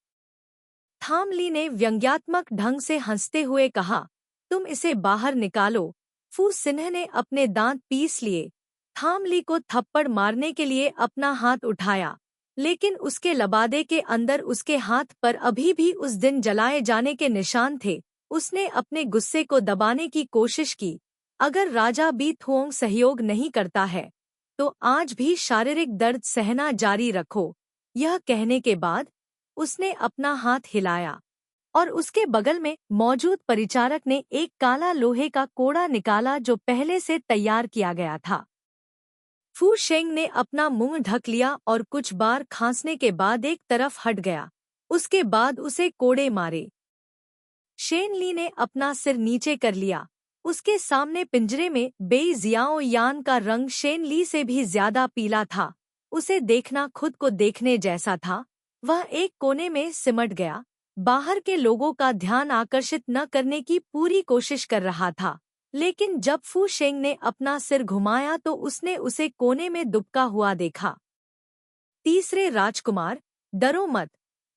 थाम ली ने व्यंग्यात्मक ढंग से हंसते हुए कहा, तुम इसे बाहर निकालो। फू सिन्ह ने अपने दांत पीस लिए। थाम ली को थप्पड़ मारने के लिए अपना हाथ उठाया, लेकिन उसके लबादे के अंदर उसके हाथ पर अभी भी उस दिन जलाए जाने के निशान थे। उसने अपने गुस्से को दबाने की कोशिश की। अगर राजा बी थुओंग सहयोग नहीं करता है, तो आज भी शारीरिक दर्द सहना जारी रखो। यह कहने के बाद उसने अपना हाथ हिलाया। और उसके बगल में मौजूद परिचारक ने एक काला लोहे का कोड़ा निकाला जो पहले से तैयार किया गया था। फू शेंग ने अपना मुंह ढक लिया और कुछ बार खांसने के बाद एक तरफ हट गया। उसके बाद उसे कोड़े मारे। शेन ली ने अपना सिर नीचे कर लिया। उसके सामने पिंजरे में बेई जियाओ यान का रंग शेन ली से भी ज्यादा पीला था। उसे देखना खुद को देखने जैसा था। वह एक कोने में सिमट गया, बाहर के लोगों का ध्यान आकर्षित न करने की पूरी कोशिश कर रहा था। लेकिन जब फू शेंग ने अपना सिर घुमाया तो उसने उसे कोने में दुबका हुआ देखा। तीसरे राजकुमार, डरो मत।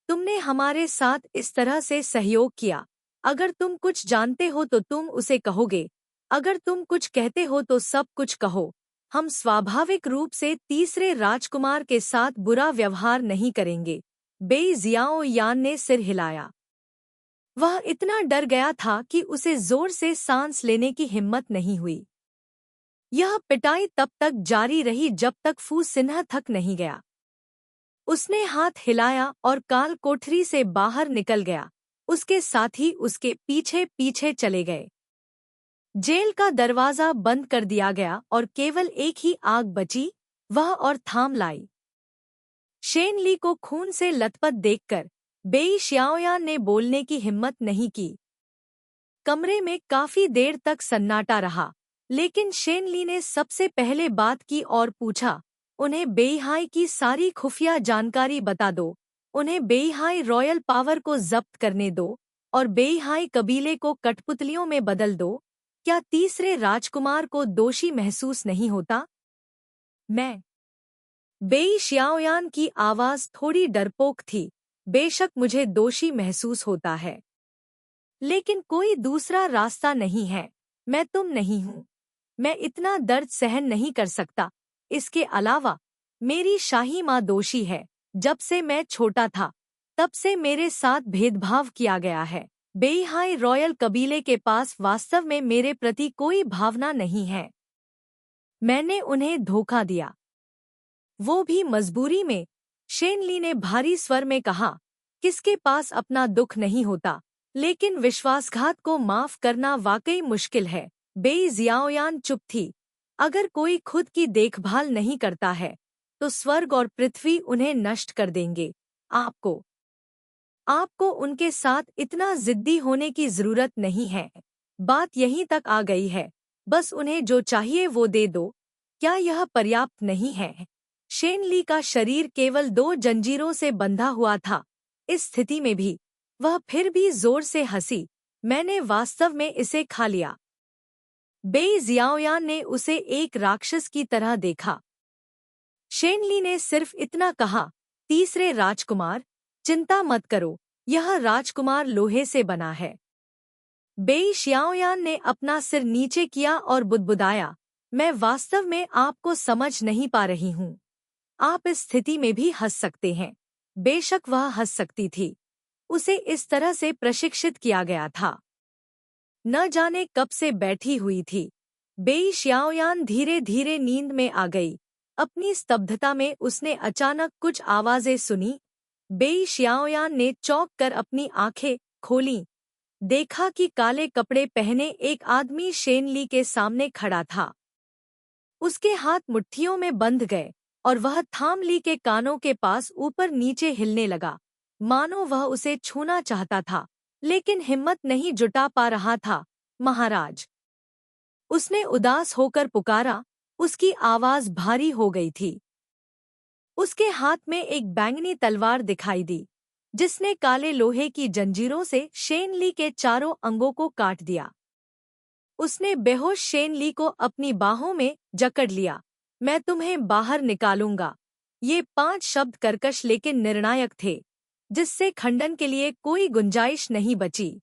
तुमने हमारे साथ इस तरह से सहयोग किया। अगर तुम कुछ जानते हो तो तुम उसे कहोगे। अगर तुम कुछ कहते हो तो सब कुछ कहो। हम स्वाभाविक रूप से तीसरे राजकुमार के साथ बुरा व्यवहार नहीं करेंगे। बेई जियाओ यान ने सिर हिलाया। वह इतना डर गया था कि उसे जोर से सांस लेने की हिम्मत नहीं हुई। यह पिटाई तब तक जारी रही जब तक फू सिन्हा थक नहीं गया। उसने हाथ हिलाया और काल कोठरी से बाहर निकल गया। उसके साथी उसके पीछे पीछे चले गए। जेल का दरवाजा बंद कर दिया गया और केवल एक ही आग बची, वह और थाम लाई। शेन ली को खून से लथपथ देखकर बेई शियाओयान ने बोलने की हिम्मत नहीं की। कमरे में काफी देर तक सन्नाटा रहा, लेकिन शेन ली ने सबसे पहले बात की और पूछा, उन्हें बेईहाई की सारी खुफिया जानकारी बता दो। उन्हें बेईहाई रॉयल पावर को जब्त करने दो और बेईहाई कबीले को कठपुतलियों में बदल दो। क्या तीसरे राजकुमार को दोषी महसूस नहीं होता? मैं। बेई शियाओयान की आवाज थोड़ी डरपोक थी। बेशक मुझे दोषी महसूस होता है, लेकिन कोई दूसरा रास्ता नहीं है। मैं तुम नहीं हूँ। मैं इतना दर्द सहन नहीं कर सकता। इसके अलावा मेरी शाही माँ दोषी है। जब से मैं छोटा था तब से मेरे साथ भेदभाव किया गया है। बेईहाई रॉयल कबीले के पास वास्तव में मेरे प्रति कोई भावना नहीं है। मैंने उन्हें धोखा दिया, वो भी मजबूरी में। शेन ली ने भारी स्वर में कहा, किसके पास अपना दुख नहीं होता, लेकिन विश्वासघात को माफ करना वाकई मुश्किल है। बेई जियाओयान चुप थी। अगर कोई खुद की देखभाल नहीं करता है तो स्वर्ग और पृथ्वी उन्हें नष्ट कर देंगे। आपको उनके साथ इतना जिद्दी होने की जरूरत नहीं है। बात यहीं तक आ गई है। बस उन्हें जो चाहिए वो दे दो। क्या यह पर्याप्त नहीं है? शेन ली का शरीर केवल 2 जंजीरों से बंधा हुआ था। इस स्थिति में भी वह फिर भी जोर से हंसी। मैंने वास्तव में इसे खा लिया। बेई जियाओयान ने उसे एक राक्षस की तरह देखा। शेन ली ने सिर्फ इतना कहा, तीसरे राजकुमार, चिंता मत करो, यह राजकुमार लोहे से बना है। बेई शियाओयान ने अपना सिर नीचे किया और बुदबुदाया, मैं वास्तव में आपको समझ नहीं पा रही हूँ। आप इस स्थिति में भी हंस सकते हैं। बेशक वह हंस सकती थी। उसे इस तरह से प्रशिक्षित किया गया था। न जाने कब से बैठी हुई थी। बेई शियाओयान धीरे धीरे नींद में आ गई। अपनी स्तब्धता में उसने अचानक कुछ आवाजें सुनी। बेई शियाओयान ने चौंक कर अपनी आंखें खोलीं। देखा कि काले कपड़े पहने एक आदमी शेन ली के सामने खड़ा था। उसके हाथ मुट्ठियों में बंध गए और वह थाम ली के कानों के पास ऊपर नीचे हिलने लगा, मानो वह उसे छूना चाहता था, लेकिन हिम्मत नहीं जुटा पा रहा था। महाराज, उसने उदास होकर पुकारा। उसकी आवाज भारी हो गई थी। उसके हाथ में एक बैंगनी तलवार दिखाई दी, जिसने काले लोहे की जंजीरों से शेन ली के चारों अंगों को काट दिया। उसने बेहोश शेन ली को अपनी बाहों में जकड़ लिया। मैं तुम्हें बाहर निकालूंगा। ये 5 शब्द कर्कश लेकिन निर्णायक थे, जिससे खंडन के लिए कोई गुंजाइश नहीं बची।